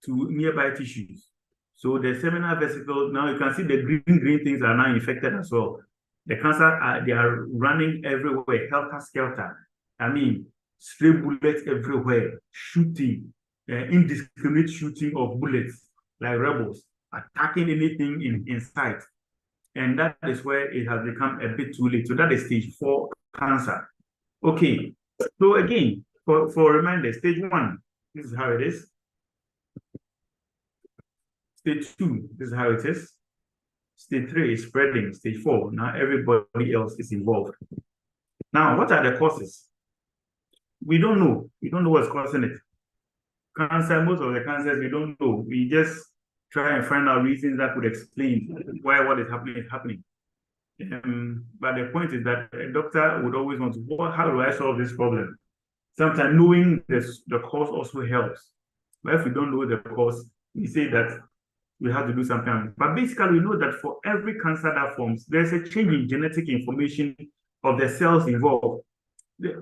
to nearby tissues. So the seminal vesicle, now you can see the green things are now infected as well. The cancer, they are running everywhere, helter-skelter. I mean, stray bullets everywhere, shooting, indiscriminate shooting of bullets, like rebels, attacking anything in sight. And that is where it has become a bit too late. So that is stage 4 cancer. Okay, so again, for a reminder, stage 1, this is how it is. Stage 2, this is how it is. Stage 3 is spreading. Stage 4, now everybody else is involved. Now, what are the causes? We don't know. We don't know what's causing it. Cancer, most of the cancers, we don't know. We just try and find out reasons that could explain why what is happening is happening. But the point is that a doctor would always want to, well, how do I solve this problem? Sometimes knowing the cause also helps. But if we don't know the cause, we say that we have to do something. But basically, we know that for every cancer that forms, there's a change in genetic information of the cells involved.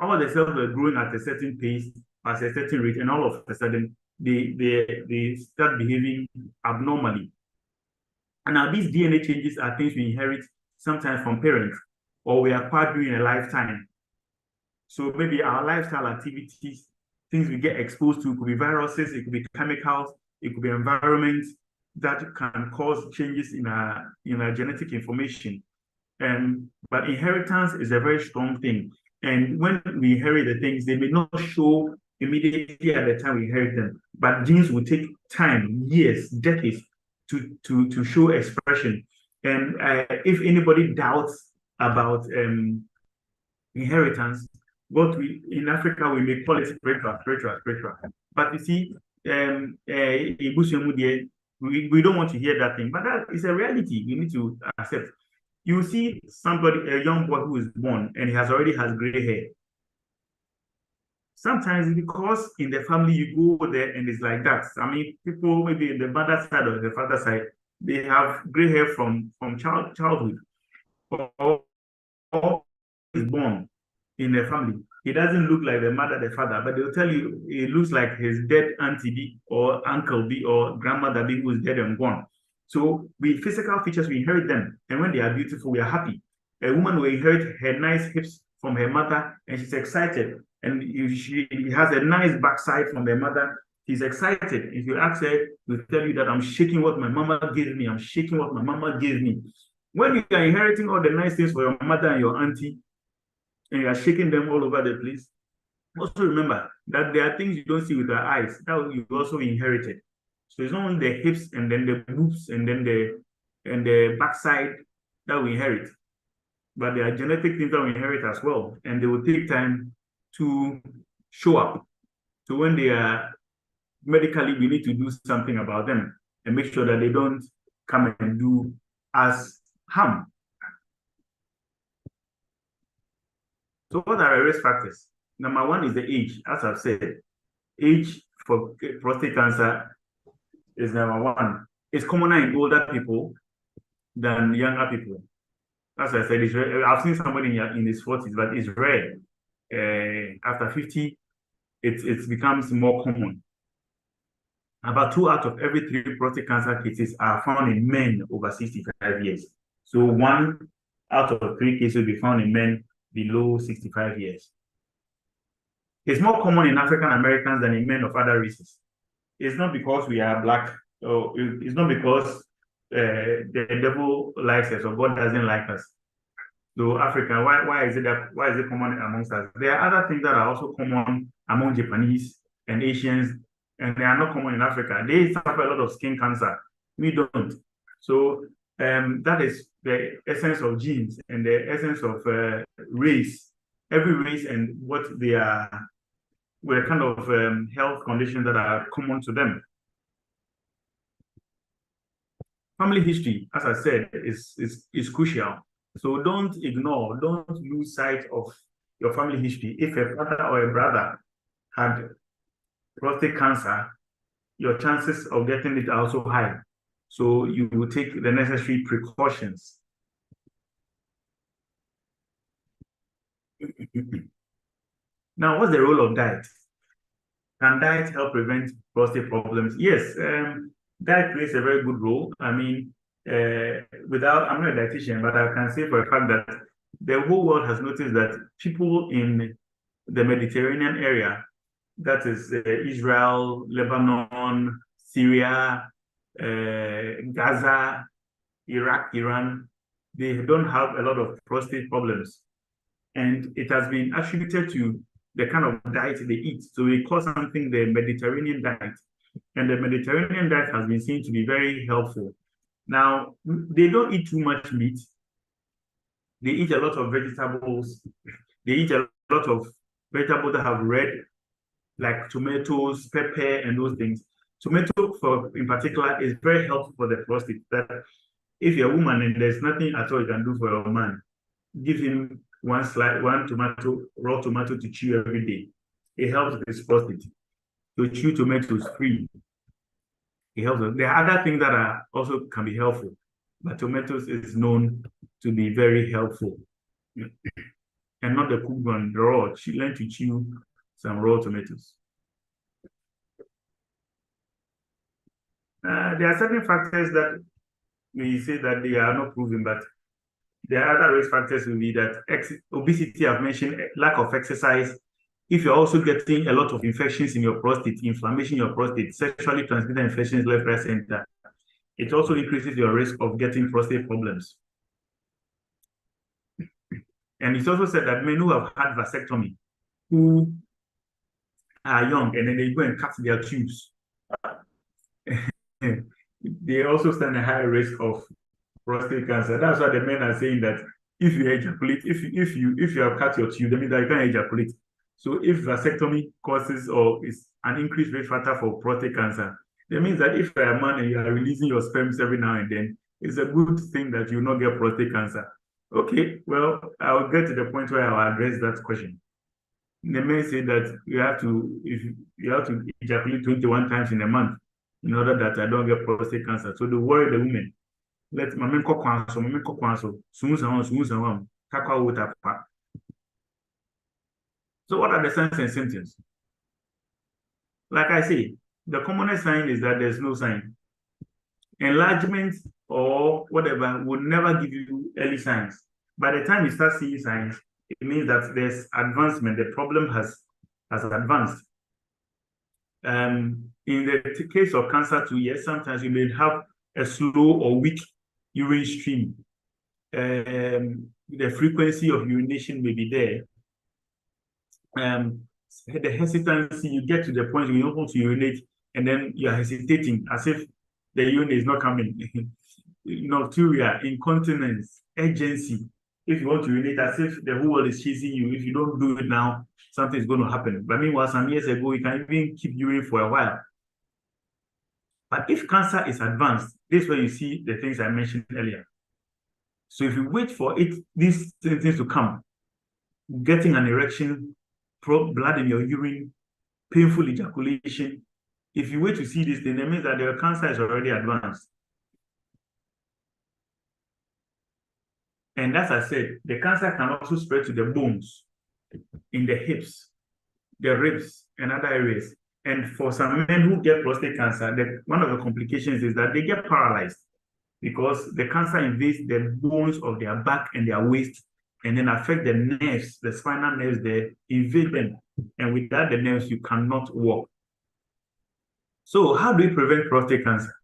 All the cells are growing at a certain pace, at a certain rate, and all of a sudden, they start behaving abnormally. And now these DNA changes are things we inherit sometimes from parents, or we acquire during a lifetime. So maybe our lifestyle activities, things we get exposed to, it could be viruses, it could be chemicals, it could be environment that can cause changes in our genetic information. But inheritance is a very strong thing. And when we inherit the things, they may not show immediately at the time we inherit them, but genes will take time, years, decades to show expression. And if anybody doubts about inheritance, what we in Africa we may call it spiritual. But you see, we don't want to hear that thing, but that is a reality we need to accept. You see somebody, a young boy who is born and he already has gray hair. Sometimes because in the family you go there and it's like that. I mean, people maybe in the mother side or the father side, they have gray hair from childhood, or is born in a family. He doesn't look like the mother, the father, but they'll tell you it looks like his dead auntie B or uncle B or grandmother B who is dead and gone. So with physical features, we inherit them. And when they are beautiful, we are happy. A woman will inherit her nice hips from her mother and she's excited. And if she has a nice backside from her mother, she's excited. If you ask her, she'll tell you that I'm shaking what my mama gave me. I'm shaking what my mama gave me. When you are inheriting all the nice things for your mother and your auntie, and you are shaking them all over the place, also remember that there are things you don't see with your eyes that you also inherited. So it's not only the hips and then the boobs and then the backside that we inherit, but there are genetic things that we inherit as well, and they will take time to show up. So when they are medically, we need to do something about them and make sure that they don't come and do us harm. So what are the risk factors? Number one is the age. As I've said, age for prostate cancer is number one. It's commoner in older people than younger people. As I said, it's rare. I've seen somebody in his 40s, but it's rare. After 50, it becomes more common. About 2 out of every 3 prostate cancer cases are found in men over 65 years. So 1 out of 3 cases will be found in men below 65 years. It's more common in African Americans than in men of other races. It's not because we are black, or it's not because the devil likes us or God doesn't like us. So Africa, why is it common amongst us? There are other things that are also common among Japanese and Asians, and they are not common in Africa. They suffer a lot of skin cancer. We don't. So that is the essence of genes and the essence of race. Every race and what they are, were kind of health conditions that are common to them. Family history, as I said, is crucial. So don't ignore, don't lose sight of your family history. If a father or a brother had prostate cancer, your chances of getting it are also high. So you will take the necessary precautions. Now, what's the role of diet? Can diet help prevent prostate problems? Yes, diet plays a very good role. I mean, I'm not a dietitian, but I can say for a fact that the whole world has noticed that people in the Mediterranean area, that is Israel, Lebanon, Syria, Gaza, Iraq, Iran, they don't have a lot of prostate problems. And it has been attributed to the kind of diet they eat. So we call something the Mediterranean diet. And the Mediterranean diet has been seen to be very helpful. Now, they don't eat too much meat. They eat a lot of vegetables. They eat a lot of vegetables that have red, like tomatoes, pepper, and those things. Tomato, in particular, is very helpful for the prostate. That If you're a woman and there's nothing at all you can do for your man, give him one tomato, raw tomato to chew every day. It helps his prostate. To chew tomatoes free. It helps. There are other things that are also can be helpful, but tomatoes is known to be very helpful. And not the cooked one, the raw. Learn to chew some raw tomatoes. There are certain factors that we say that they are not proven, but there are other risk factors will be that obesity, I've mentioned, lack of exercise. If you're also getting a lot of infections in your prostate, inflammation in your prostate, sexually transmitted infections left, right, center, it also increases your risk of getting prostate problems. And it's also said that men who have had vasectomy, who are young, and then they go and cut their tubes, they also stand a higher risk of prostate cancer. That's why the men are saying that if you ejaculate, if you have cut your tube, that means that you can't ejaculate. So if vasectomy causes or is an increased risk factor for prostate cancer, that means that if you're a man and you are releasing your sperms every now and then, it's a good thing that you will not get prostate cancer. Okay, well, I'll get to the point where I'll address that question. The men say that you have to ejaculate 21 times in a month in order that I don't get prostate cancer. So they worry the women. Let mama kwanso, kakwa water. So what are the signs and symptoms? Like I say, the commonest sign is that there's no sign. Enlargement or whatever would never give you early signs. By the time you start seeing signs, it means that there's advancement. The problem has advanced. In the case of cancer too, yes, sometimes you may have a slow or weak urine stream. The frequency of urination may be there. The hesitancy, you get to the point where you don't want to urinate and then you're hesitating as if the urine is not coming. Nocturia, incontinence, urgency. If you want to urinate as if the whole world is chasing you, if you don't do it now, something is going to happen. But meanwhile, some years ago, you can even keep urine for a while. But if cancer is advanced, this is where you see the things I mentioned earlier. So if you wait for these things to come, getting an erection, blood in your urine, painful ejaculation, if you wait to see this thing, it means that the cancer is already advanced. And as I said, the cancer can also spread to the bones, in the hips, the ribs, and other areas. And for some men who get prostate cancer, one of the complications is that they get paralyzed because the cancer invades the bones of their back and their waist and then affect the nerves, the spinal nerves there, invade them. And without the nerves, you cannot walk. So how do we prevent prostate cancer?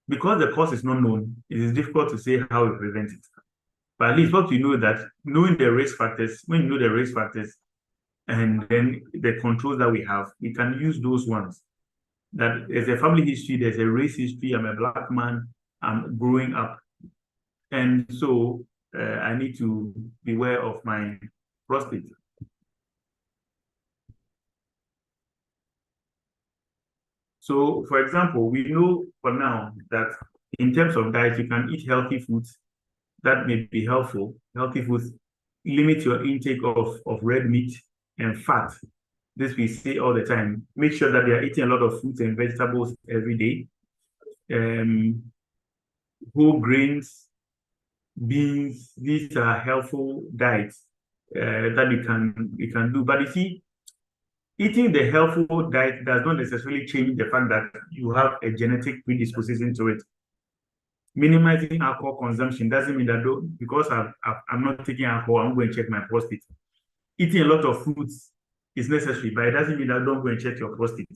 Because the cause is not known, it is difficult to say how we prevent it. But at least what we know that knowing the risk factors, when you know the risk factors, and then the controls that we have, we can use those ones. That there's a family history, there's a race history, I'm a Black man, I'm growing up. And so I need to beware of my prostate. So, for example, we know for now that in terms of diet, you can eat healthy foods that may be helpful. Healthy foods, limit your intake of red meat and fat. This we say all the time. Make sure that they are eating a lot of fruits and vegetables every day. Whole grains, beans, these are helpful diets that you can do. But you see, eating the helpful diet does not necessarily change the fact that you have a genetic predisposition to it. Minimizing alcohol consumption doesn't mean that because I'm not taking alcohol, I'm going to check my prostate. Eating a lot of fruits is necessary, but it doesn't mean that don't go and check your prostate.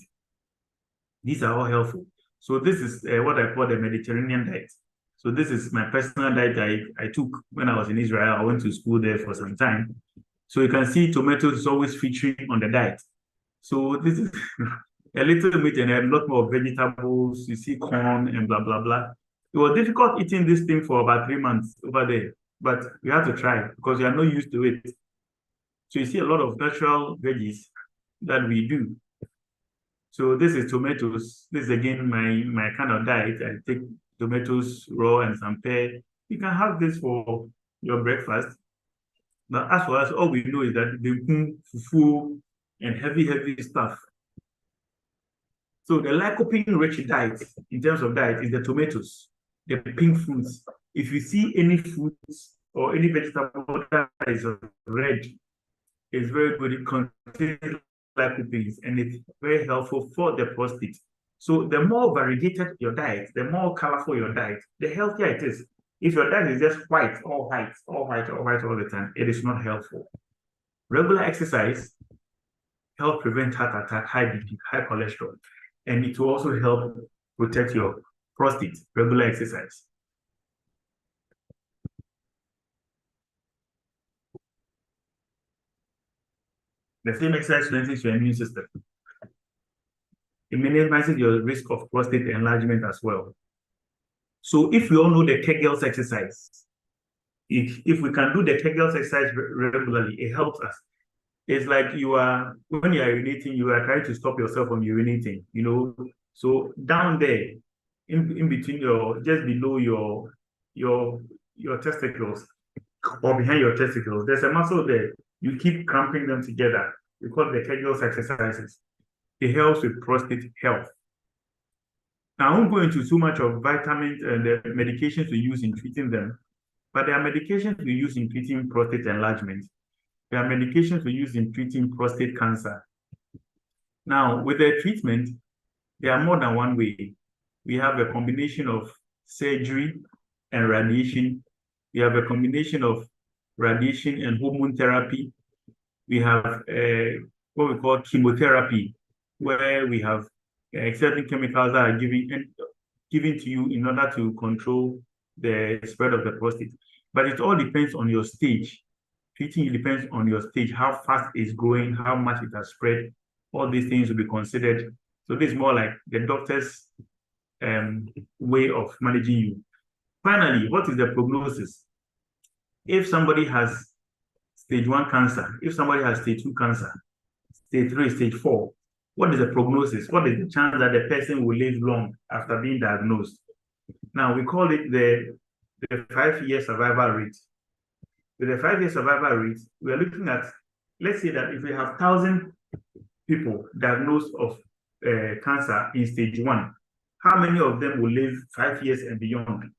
These are all helpful. So this is what I call the Mediterranean diet. So this is my personal diet I took when I was in Israel. I went to school there for some time. So you can see tomatoes is always featuring on the diet. So this is a little bit and a lot more vegetables. You see corn and blah, blah, blah. It was difficult eating this thing for about 3 months over there, but we have to try because we are not used to it. So you see a lot of natural veggies that we do. So this is tomatoes. This is again my kind of diet. I take tomatoes raw and some pear. You can have this for your breakfast. But as for us, all we know is that the fufu and heavy stuff. So the lycopene-rich diet, in terms of diet, is the tomatoes, the pink fruits. If you see any fruits or any vegetable that is red, it's very good. It contains lycopenes, and it's very helpful for the prostate. So the more variegated your diet, the more colorful your diet, the healthier it is. If your diet is just white, all white all the time, it is not helpful. Regular exercise helps prevent heart attack, high BP, high cholesterol, and it will also help protect your prostate, regular exercise. The same exercise strengthens your immune system. It minimizes your risk of prostate enlargement as well. So if we all know the Kegels exercise, if we can do the Kegels exercise regularly, it helps us. It's like when you are urinating, you are trying to stop yourself from urinating, So down there, in between just below your testicles or behind your testicles, there's a muscle there. You keep cramping them together. We call the Kegels exercises. It helps with prostate health. Now, I won't go into too much of vitamins and the medications we use in treating them, but there are medications we use in treating prostate enlargement. There are medications we use in treating prostate cancer. Now, with the treatment, there are more than one way. We have a combination of surgery and radiation. We have a combination of radiation and hormone therapy. We have what we call chemotherapy, where we have certain chemicals that are given to you in order to control the spread of the prostate. But it all depends on your stage. Treating depends on your stage, how fast it's growing, how much it has spread. All these things will be considered. So this is more like the doctor's way of managing you. Finally, what is the prognosis? If somebody has stage 1 cancer, if somebody has stage 2 cancer, stage 3, stage 4, what is the prognosis? What is the chance that the person will live long after being diagnosed? Now, we call it the 5-year survival rate. With the 5-year survival rate, we are looking at, let's say that if we have 1,000 people diagnosed of cancer in stage 1, how many of them will live 5 years and beyond?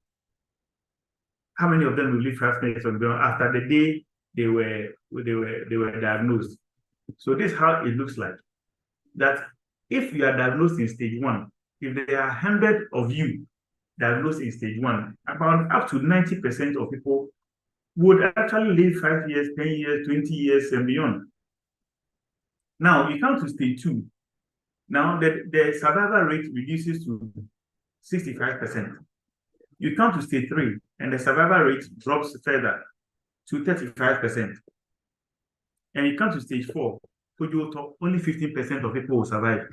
How many of them will live 5 years and beyond after the day they were diagnosed? So this is how it looks like. That if you are diagnosed in stage 1, if there are 100 of you diagnosed in stage 1, about up to 90% of people would actually live 5 years, 10 years, 20 years and beyond. Now, you come to stage 2. Now, the survival rate reduces to 65%. You come to stage 3, and the survival rate drops further to 35%. And you come to stage 4, only 15% of people will survive.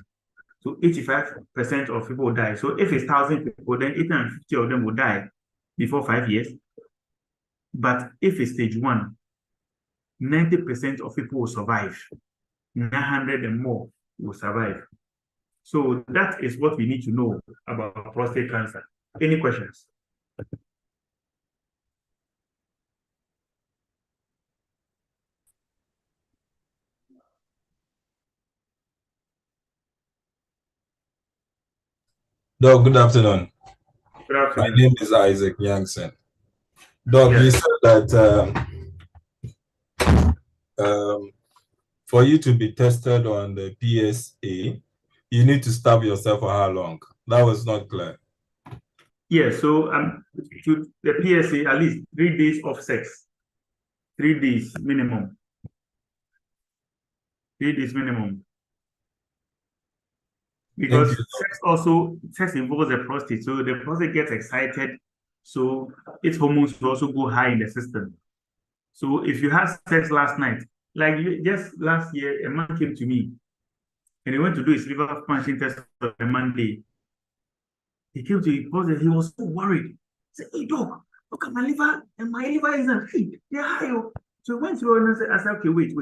So 85% of people will die. So if it's 1,000 people, then 850 of them will die before 5 years. But if it's stage 1, 90% of people will survive. 900 and more will survive. So that is what we need to know about prostate cancer. Any questions? Doc, good afternoon. Good afternoon. My name is Isaac Youngson. Doc, Yes. you said that for you to be tested on the PSA, you need to stab yourself for how long? That was not clear. Yeah, so to the PSA, at least 3 days of sex. 3 days minimum. 3 days minimum. Because sex involves the prostate, so the prostate gets excited, so its hormones will also go high in the system. So if you had sex last night, like just last year, a man came to me and he went to do his liver function test on a Monday. He came to me, he was so worried. He said, "Hey, doc, look at my liver, and my liver isn't fit. They're high." So he went through and I said, "Okay, wait.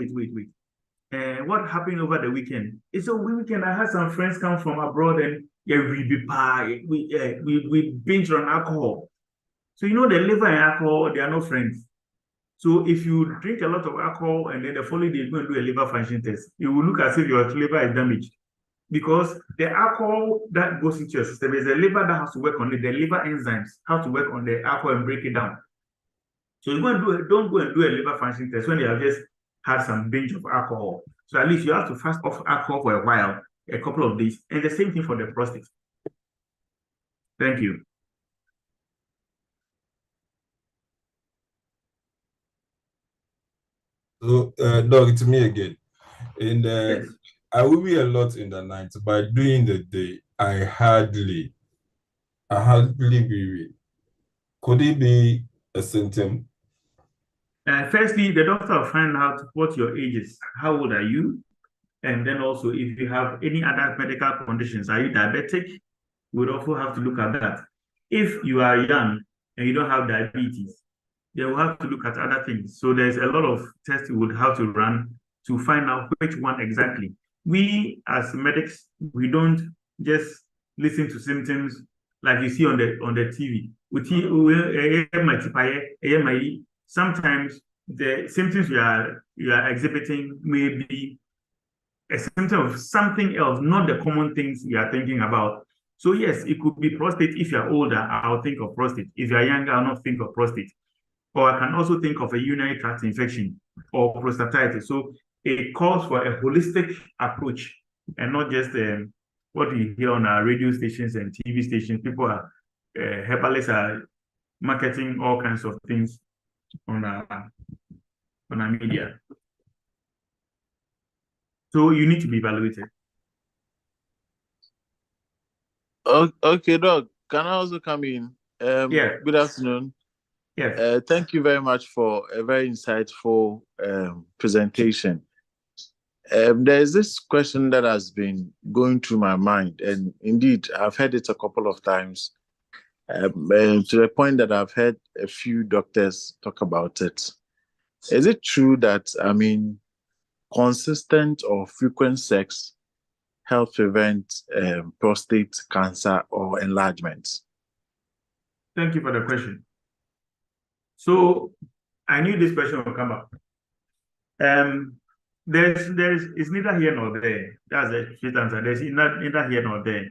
what happened over the weekend? It's a weekend. I had some friends come from abroad, and yeah, we binge on alcohol. So you know the liver and alcohol, they are not friends. So if you drink a lot of alcohol and then the following day you go and do a liver function test, it will look as if your liver is damaged. Because the alcohol that goes into your system is the liver that has to work on it. The liver enzymes have to work on the alcohol and break it down. So you don't go and do a liver function test when you have just had some binge of alcohol. So at least you have to fast off alcohol for a while, a couple of days. And the same thing for the prostate. Thank you. So, Doc, it's me again. Yes. I will be a lot in the night, but during the day, I hardly be. Could it be a symptom? Firstly, the doctor will find out what your age is. How old are you? And then also, if you have any other medical conditions, are you diabetic? We would also have to look at that. If you are young and you don't have diabetes, then we'll have to look at other things. So there's a lot of tests we would have to run to find out which one exactly. We as medics, we don't just listen to symptoms like you see on the TV. Sometimes the symptoms you are exhibiting may be a symptom of something else, not the common things you are thinking about. So yes, it could be prostate. If you're older, I'll think of prostate. If you're younger, I'll not think of prostate. Or I can also think of a urinary tract infection or prostatitis. So it calls for a holistic approach and not just what we hear on our radio stations and TV stations. People are, herbalists are marketing all kinds of things on our media. So you need to be evaluated. Okay, Doc, can I also come in? Yeah. Good afternoon. Yes. Thank you very much for a very insightful presentation. There's this question that has been going through my mind, and indeed, I've heard it a couple of times, to the point that I've heard a few doctors talk about it. Is it true that, consistent or frequent sex helps prevent prostate cancer or enlargement? Thank you for the question. So I knew this question would come up. It's neither here nor there. That's the short answer. There's neither here nor there.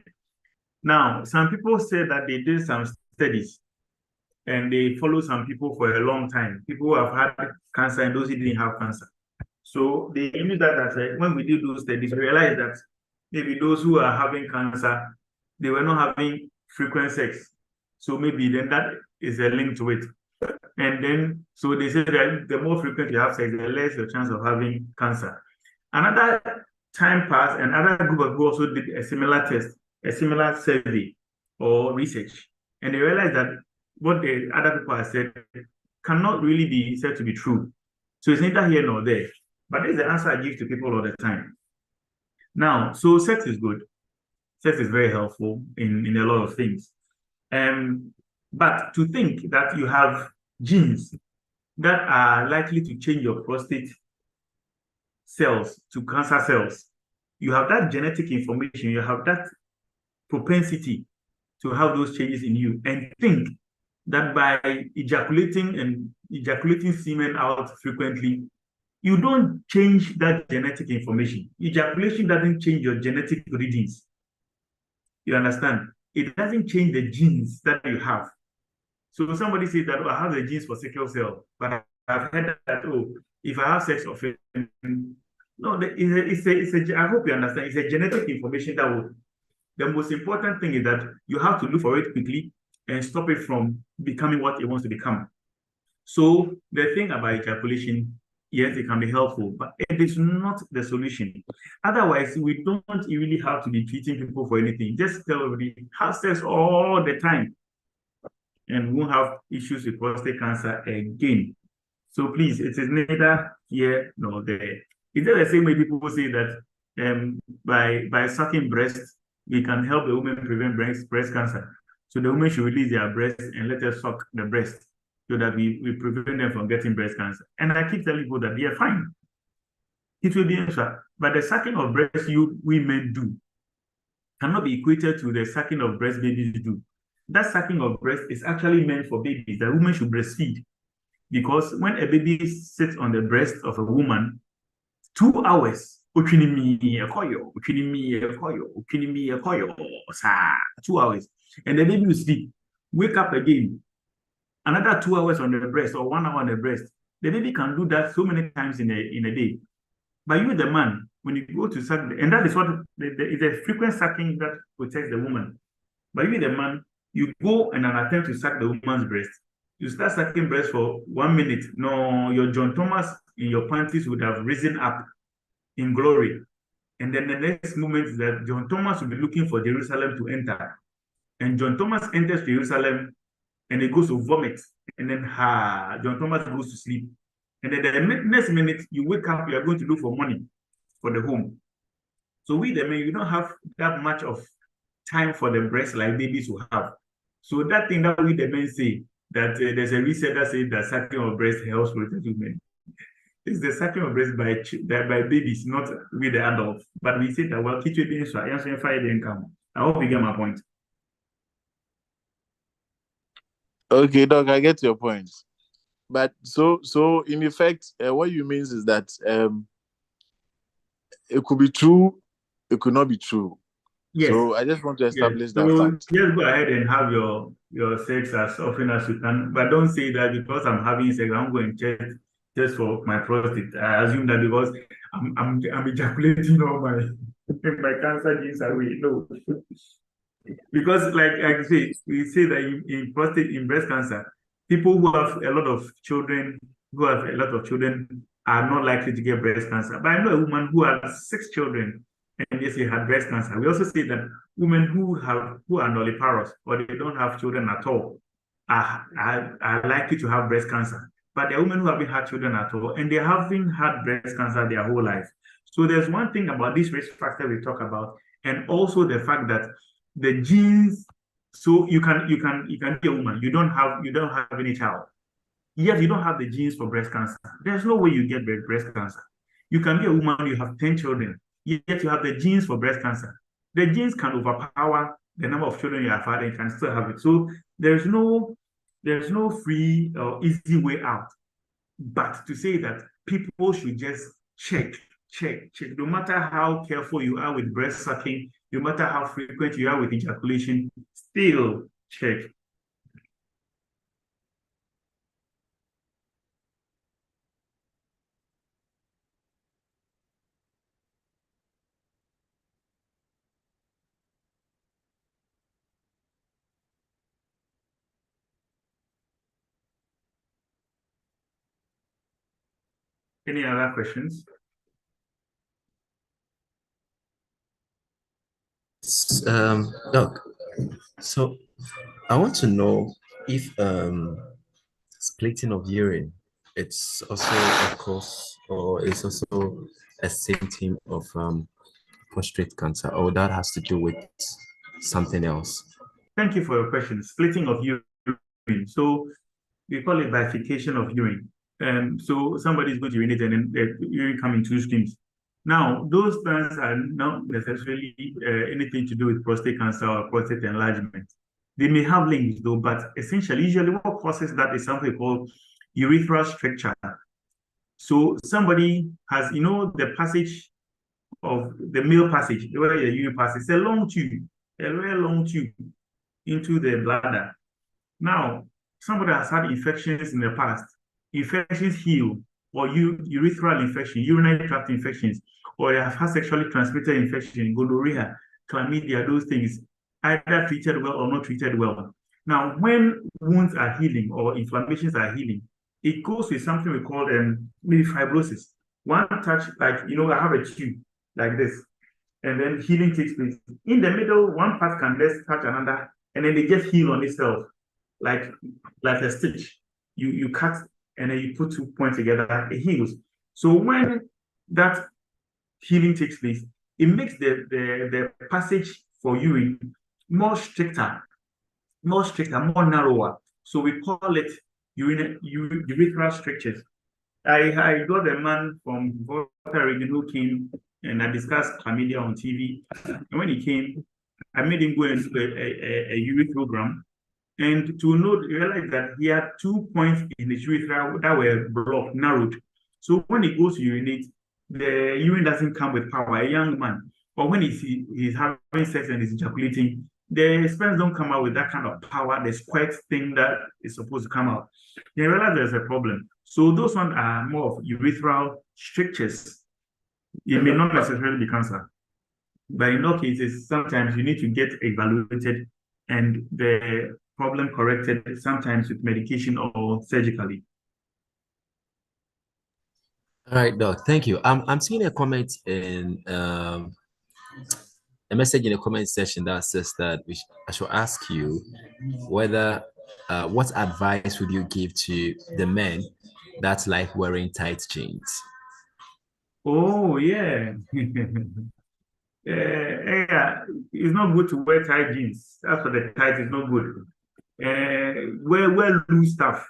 Now, some people say that they did some studies and they follow some people for a long time. People who have had cancer and those who didn't have cancer. So they use that as when we did those studies, we realized that maybe those who are having cancer, they were not having frequent sex. So maybe then that is a link to it. And then, so they say that the more frequent you have sex, the less your chance of having cancer. Another time passed, and another group of people also did a similar test, a similar survey or research. And they realized that what the other people have said cannot really be said to be true. So it's neither here nor there. But this is the answer I give to people all the time. Now, so sex is good. Sex is very helpful in a lot of things. But to think that you have genes that are likely to change your prostate cells to cancer cells, you have that genetic information, you have that propensity to have those changes in you, and think that by ejaculating semen out frequently, you don't change that genetic information. Ejaculation doesn't change your genetic readings. You understand? It doesn't change the genes that you have. So somebody says that, oh, I have the genes for sickle cell, but I've heard that, oh, if I have sex often, no, I hope you understand, it's a genetic information that will, the most important thing is that you have to look for it quickly and stop it from becoming what it wants to become. So the thing about ejaculation, yes, it can be helpful, but it is not the solution. Otherwise, we don't really have to be treating people for anything. Just tell everybody, have sex all the time, and we won't have issues with prostate cancer again. So please, it is neither here nor there. It's just the same way people say that by sucking breasts, we can help the women prevent breast cancer. So the women should release their breasts and let us suck the breast so that we prevent them from getting breast cancer. And I keep telling people that they are fine. it will be extra. But the sucking of breast you women do cannot be equated to the sucking of breast babies do. That sucking of breast is actually meant for babies. The woman should breastfeed. Because when a baby sits on the breast of a woman, 2 hours, 2 hours, and the baby will sleep, wake up again, another 2 hours on the breast or 1 hour on the breast. The baby can do that so many times in a day. But you, the man, when you go to suck, and that is what it's a frequent sucking that protects the woman. But you, the man, you go and an attempt to suck the woman's breast. You start sucking breast for 1 minute. No, your John Thomas in your panties would have risen up in glory. And then the next moment is that John Thomas will be looking for Jerusalem to enter. And John Thomas enters Jerusalem and he goes to vomit. And then John Thomas goes to sleep. And then the next minute you wake up, you are going to look for money for the home. So we, the men, you don't have that much of time for the breast like babies will have. So that thing that we, the men, say, that there's a research that says that sucking of breast helps protect women. It's the sucking of breast by babies, not with the adults. But we say that, well, keep it being so. I hope you get my point. Okay, Doc, I get your point. But so in effect, what you mean is that it could be true, it could not be true. Yes. So I just want to establish that so fact. just go ahead and have your sex as often as you can, but don't say that because I'm having sex, I'm going to check just for my prostate. I assume that because I'm ejaculating all my cancer genes away. No. Because like I say, we say that in prostate, in breast cancer, people who have a lot of children, are not likely to get breast cancer. But I know a woman who has 6 children and they say had breast cancer. We also say that women who are nulliparous or they don't have children at all are likely to have breast cancer. But there are women who haven't had children at all and they haven't had breast cancer their whole life. So there's one thing about this risk factor we talk about, and also the fact that the genes. So you can be a woman. You don't have any child. Yet you don't have the genes for breast cancer. There's no way you get breast cancer. You can be a woman. You have 10 children. Yet you have the genes for breast cancer. The genes can overpower the number of children you have had and can still have it. So there's no free or easy way out. But to say that people should just check. No matter how careful you are with breast sucking, no matter how frequent you are with ejaculation, still check. Any other questions? Doc, so I want to know if splitting of urine, it's also a cause or it's also a symptom of prostate cancer, or that has to do with something else? Thank you for your question. Splitting of urine. So we call it bifurcation of urine. So somebody is going to urinate and then the urine comes in 2 streams. Now, those things are not necessarily anything to do with prostate cancer or prostate enlargement. They may have links though, but essentially, usually what causes that is something called urethral stricture. So somebody has, the passage of the male passage, where the urine passes, it's a long tube, a very long tube into the bladder. Now, somebody has had infections in the past, infections heal, or urethral infection, urinary tract infections, or they have had sexually transmitted infection, gonorrhea, chlamydia, those things, either treated well or not treated well. Now, when wounds are healing or inflammations are healing, it goes with something we call maybe fibrosis. One touch, like, I have a tube like this, and then healing takes place. In the middle, one part can just touch another, and then they just heal on itself, like a stitch. You cut, and then you put 2 points together, it heals. So when that healing takes place, it makes the passage for urine more stricter, more narrower. So we call it urethral strictures. I got a man from Volta region who came and I discussed chlamydia on TV. And when he came, I made him go and do a urethrogram. And to realize that he had 2 points in his urethra that were blocked, narrowed. So when he goes to urinate, the urine doesn't come with power, a young man. But when he's having sex and he's ejaculating, the sperms don't come out with that kind of power, the squirt thing that is supposed to come out. They realize there's a problem. So those ones are more of urethral strictures. It may not necessarily be cancer. But in all cases, sometimes you need to get evaluated and the problem corrected, sometimes with medication or surgically. All right, Doc. Thank you. I'm seeing a comment in a message in the comment section that says that I should ask you whether what advice would you give to the men that like wearing tight jeans? Oh yeah. Yeah, it's not good to wear tight jeans. That's for the tight is not good. Wear loose stuff.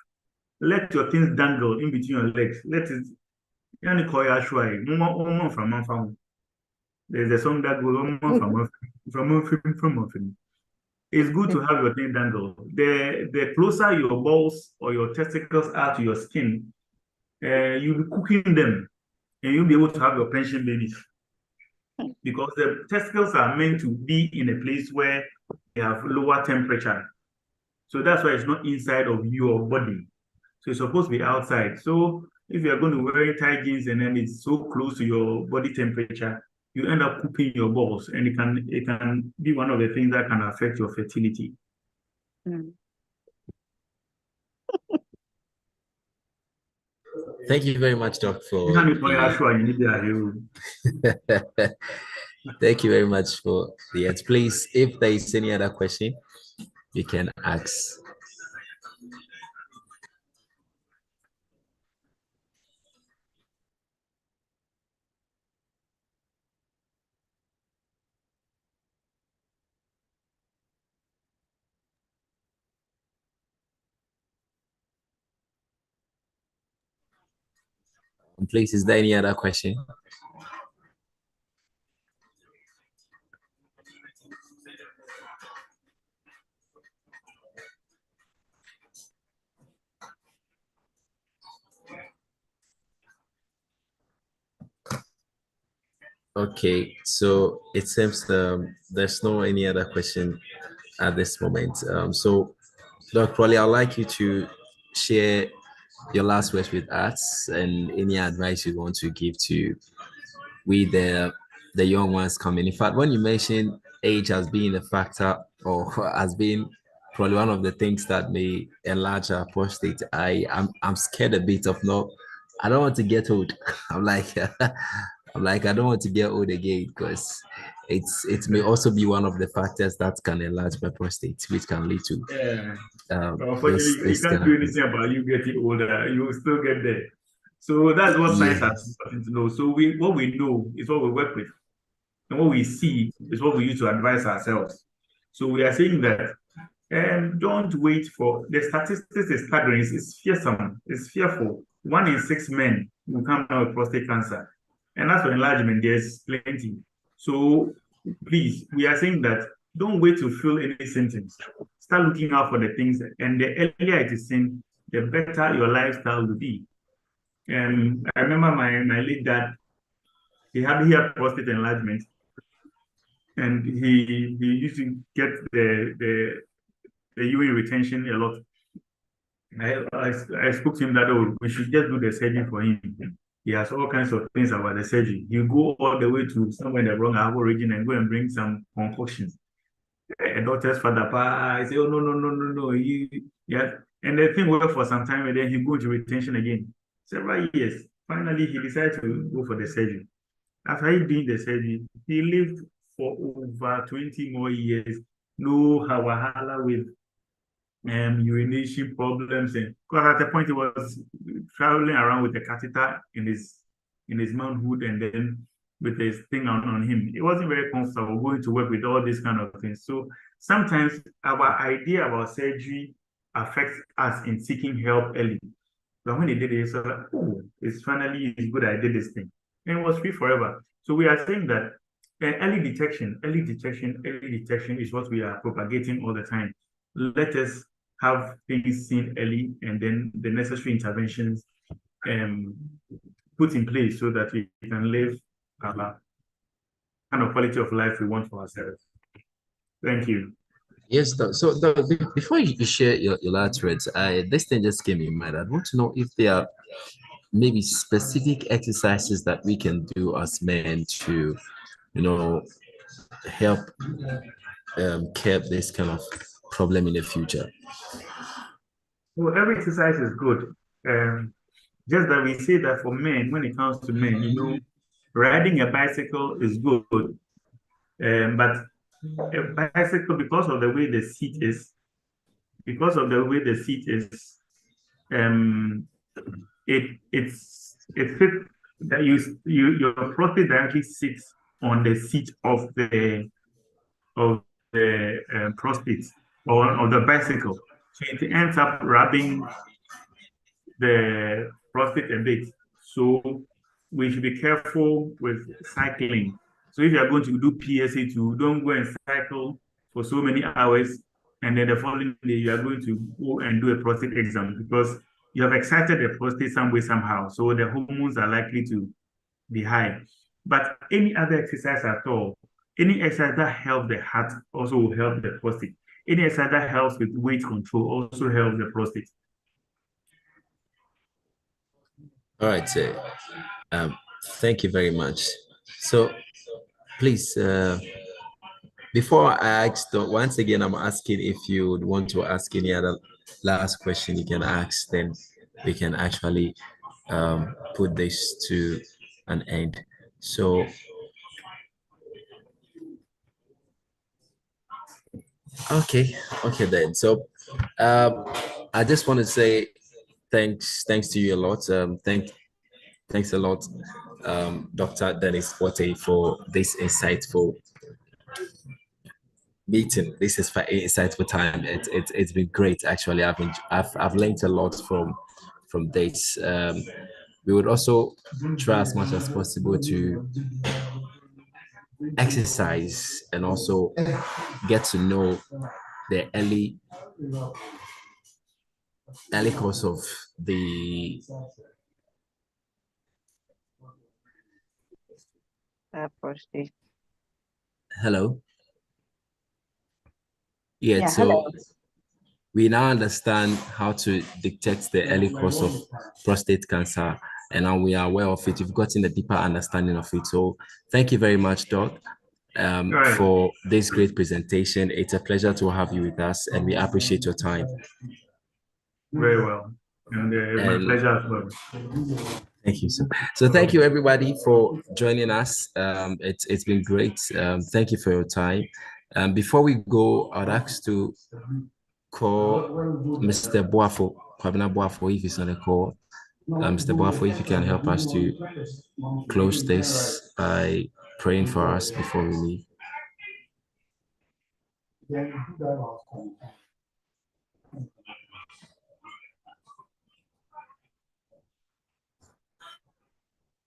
Let your things dangle in between your legs. Let it. There's a song that goes from. It's good to have your thing dangle. The closer your balls or your testicles are to your skin, you'll be cooking them, and you'll be able to have your pension babies. Because the testicles are meant to be in a place where they have lower temperature. So that's why it's not inside of your body. So it's supposed to be outside. So if you're going to wear tight jeans and then it's so close to your body temperature, you end up cooking your balls, and it can be one of the things that can affect your fertility. Thank you very much, Doc, for thank you very much for the answer. Please, if there is any other question, you can ask. Please, is there any other question? Okay, so it seems there's no any other question at this moment. So, Dr. Crowley, I'd like you to share your last words with us and any advice you want to give to the young ones coming. In fact, when you mentioned age as being a factor or as being probably one of the things that may enlarge our prostate, I'm scared a bit of I don't want to get old. I'm like I don't want to get old again because it may also be one of the factors that can enlarge my prostate, which can lead to unfortunately, you can't do anything about you getting older. You will still get there. So that's what science has to know. So what we know is what we work with, and what we see is what we use to advise ourselves. So we are saying that don't wait for the statistics is staggering. It's fearsome. It's fearful. 1 in 6 men will come down with prostate cancer. And as for enlargement, there's plenty. So please, we are saying that don't wait to feel any symptoms. Start looking out for the things, and the earlier it is seen, the better your lifestyle will be. And I remember my late dad, he had prostate enlargement, and he used to get the urine retention a lot. I spoke to him that we should just do the surgery for him. He has all kinds of things about the surgery. You go all the way to somewhere in the wrong Avo region and go and bring some concoctions. A doctor's father, I say, oh no. And the thing worked for some time, and then he go to retention again. Several years. Finally, he decided to go for the surgery. After he did the surgery, he lived for over 20 more years. No wahala with urination problems, and because at the point he was traveling around with a catheter in his manhood, and then with this thing on him, it wasn't very comfortable going to work with all these kind of things. So sometimes our idea about surgery affects us in seeking help early. But when they did it, it's like, oh, it's good I did this thing. And it was free forever. So we are saying that early detection is what we are propagating all the time. Let us have things seen early and then the necessary interventions put in place so that we can live kind of quality of life we want for ourselves. Thank you. Yes, so before you share your last words, this thing just came in mind. I want to know if there are maybe specific exercises that we can do as men to, help curb this kind of problem in the future. Well, every exercise is good. Just that we say that for men, when it comes to men, riding a bicycle is good. But a bicycle, because of the way the seat is, it fits that your prostate directly sits on the seat of the prostate or of the bicycle, so it ends up rubbing the prostate a bit. So we should be careful with cycling. So if you are going to do PSA2, don't go and cycle for so many hours, and then the following day you are going to go and do a prostate exam because you have excited the prostate some way, somehow. So the hormones are likely to be high. But any other exercise at all, any exercise that helps the heart also will help the prostate. Any exercise that helps with weight control also helps the prostate. All right, sir. Thank you very much. So please, before I ask, once again, I'm asking if you would want to ask any other last question you can ask, then we can actually put this to an end. So okay then. So I just want to say thanks to you a lot. Thanks a lot, Dr. Dennis Forte, for this insightful meeting. This is for insightful time. It's been great actually. I've learned a lot from this. We would also try as much as possible to exercise and also get to know the early course of the prostate. Hello. Yeah, so hello. we now understand how to detect the early cause of prostate cancer, and now we are aware of it. We've gotten a deeper understanding of it. So thank you very much, Doc, for this great presentation. It's a pleasure to have you with us, and we appreciate your time. Very well. And my pleasure as well. Thank you, sir. So thank you everybody for joining us. It's been great. Thank you for your time. Before we go, I'd ask to call Mr. Boafo, Kwabena Boafo, if he's on the call. Mr. Boafo, if you can help us to close this by praying for us before we leave.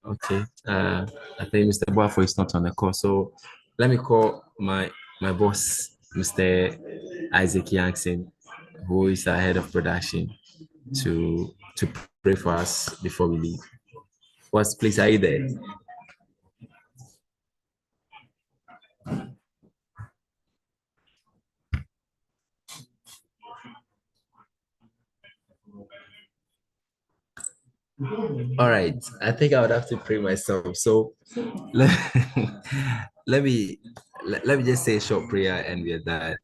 Okay, I think Mr. Boafo is not on the call, so let me call my boss, Mr. Isaac Yankson, who is our head of production, to pray for us before we leave. Boss, please, are you there? All right, I think I would have to pray myself. So let me just say a short prayer and we're done.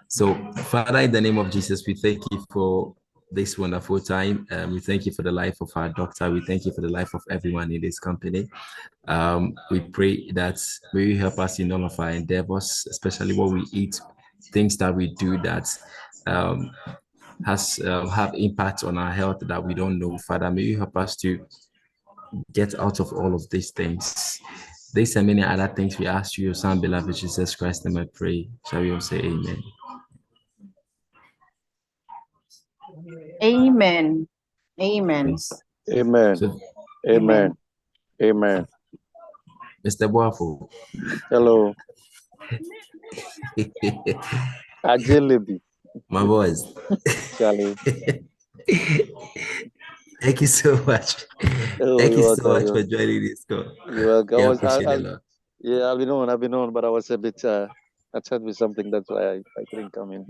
So Father, in the name of Jesus, we thank you for this wonderful time. We thank you for the life of our doctor. We thank you for the life of everyone in this company. We pray that may you help us in all of our endeavors, especially what we eat, things that we do that have impact on our health that we don't know. Father, may you help us to get out of all of these things. These and many other things we ask you, your son, beloved Jesus Christ, and I pray. Shall we all say amen? Amen. Amen. Please. Amen. So, Amen. Amen. Mr. Boafo. Hello. Agility. My boys. Charlie. Thank you so much. Oh, Thank you you're so welcome. much for joining this call. You're welcome. Yeah, I appreciate it a lot. Yeah, I've been on, but I was a bit upset with something. That's why I couldn't come in.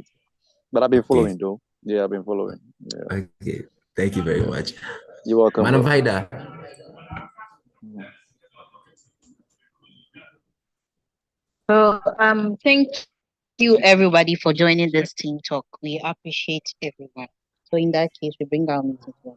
But I've been following though. Yeah, I've been following. Yeah. Okay. Thank you very much. You're welcome. Madam Vida. So thank you everybody for joining this team talk. We appreciate everyone. So in that case, we bring our meeting to an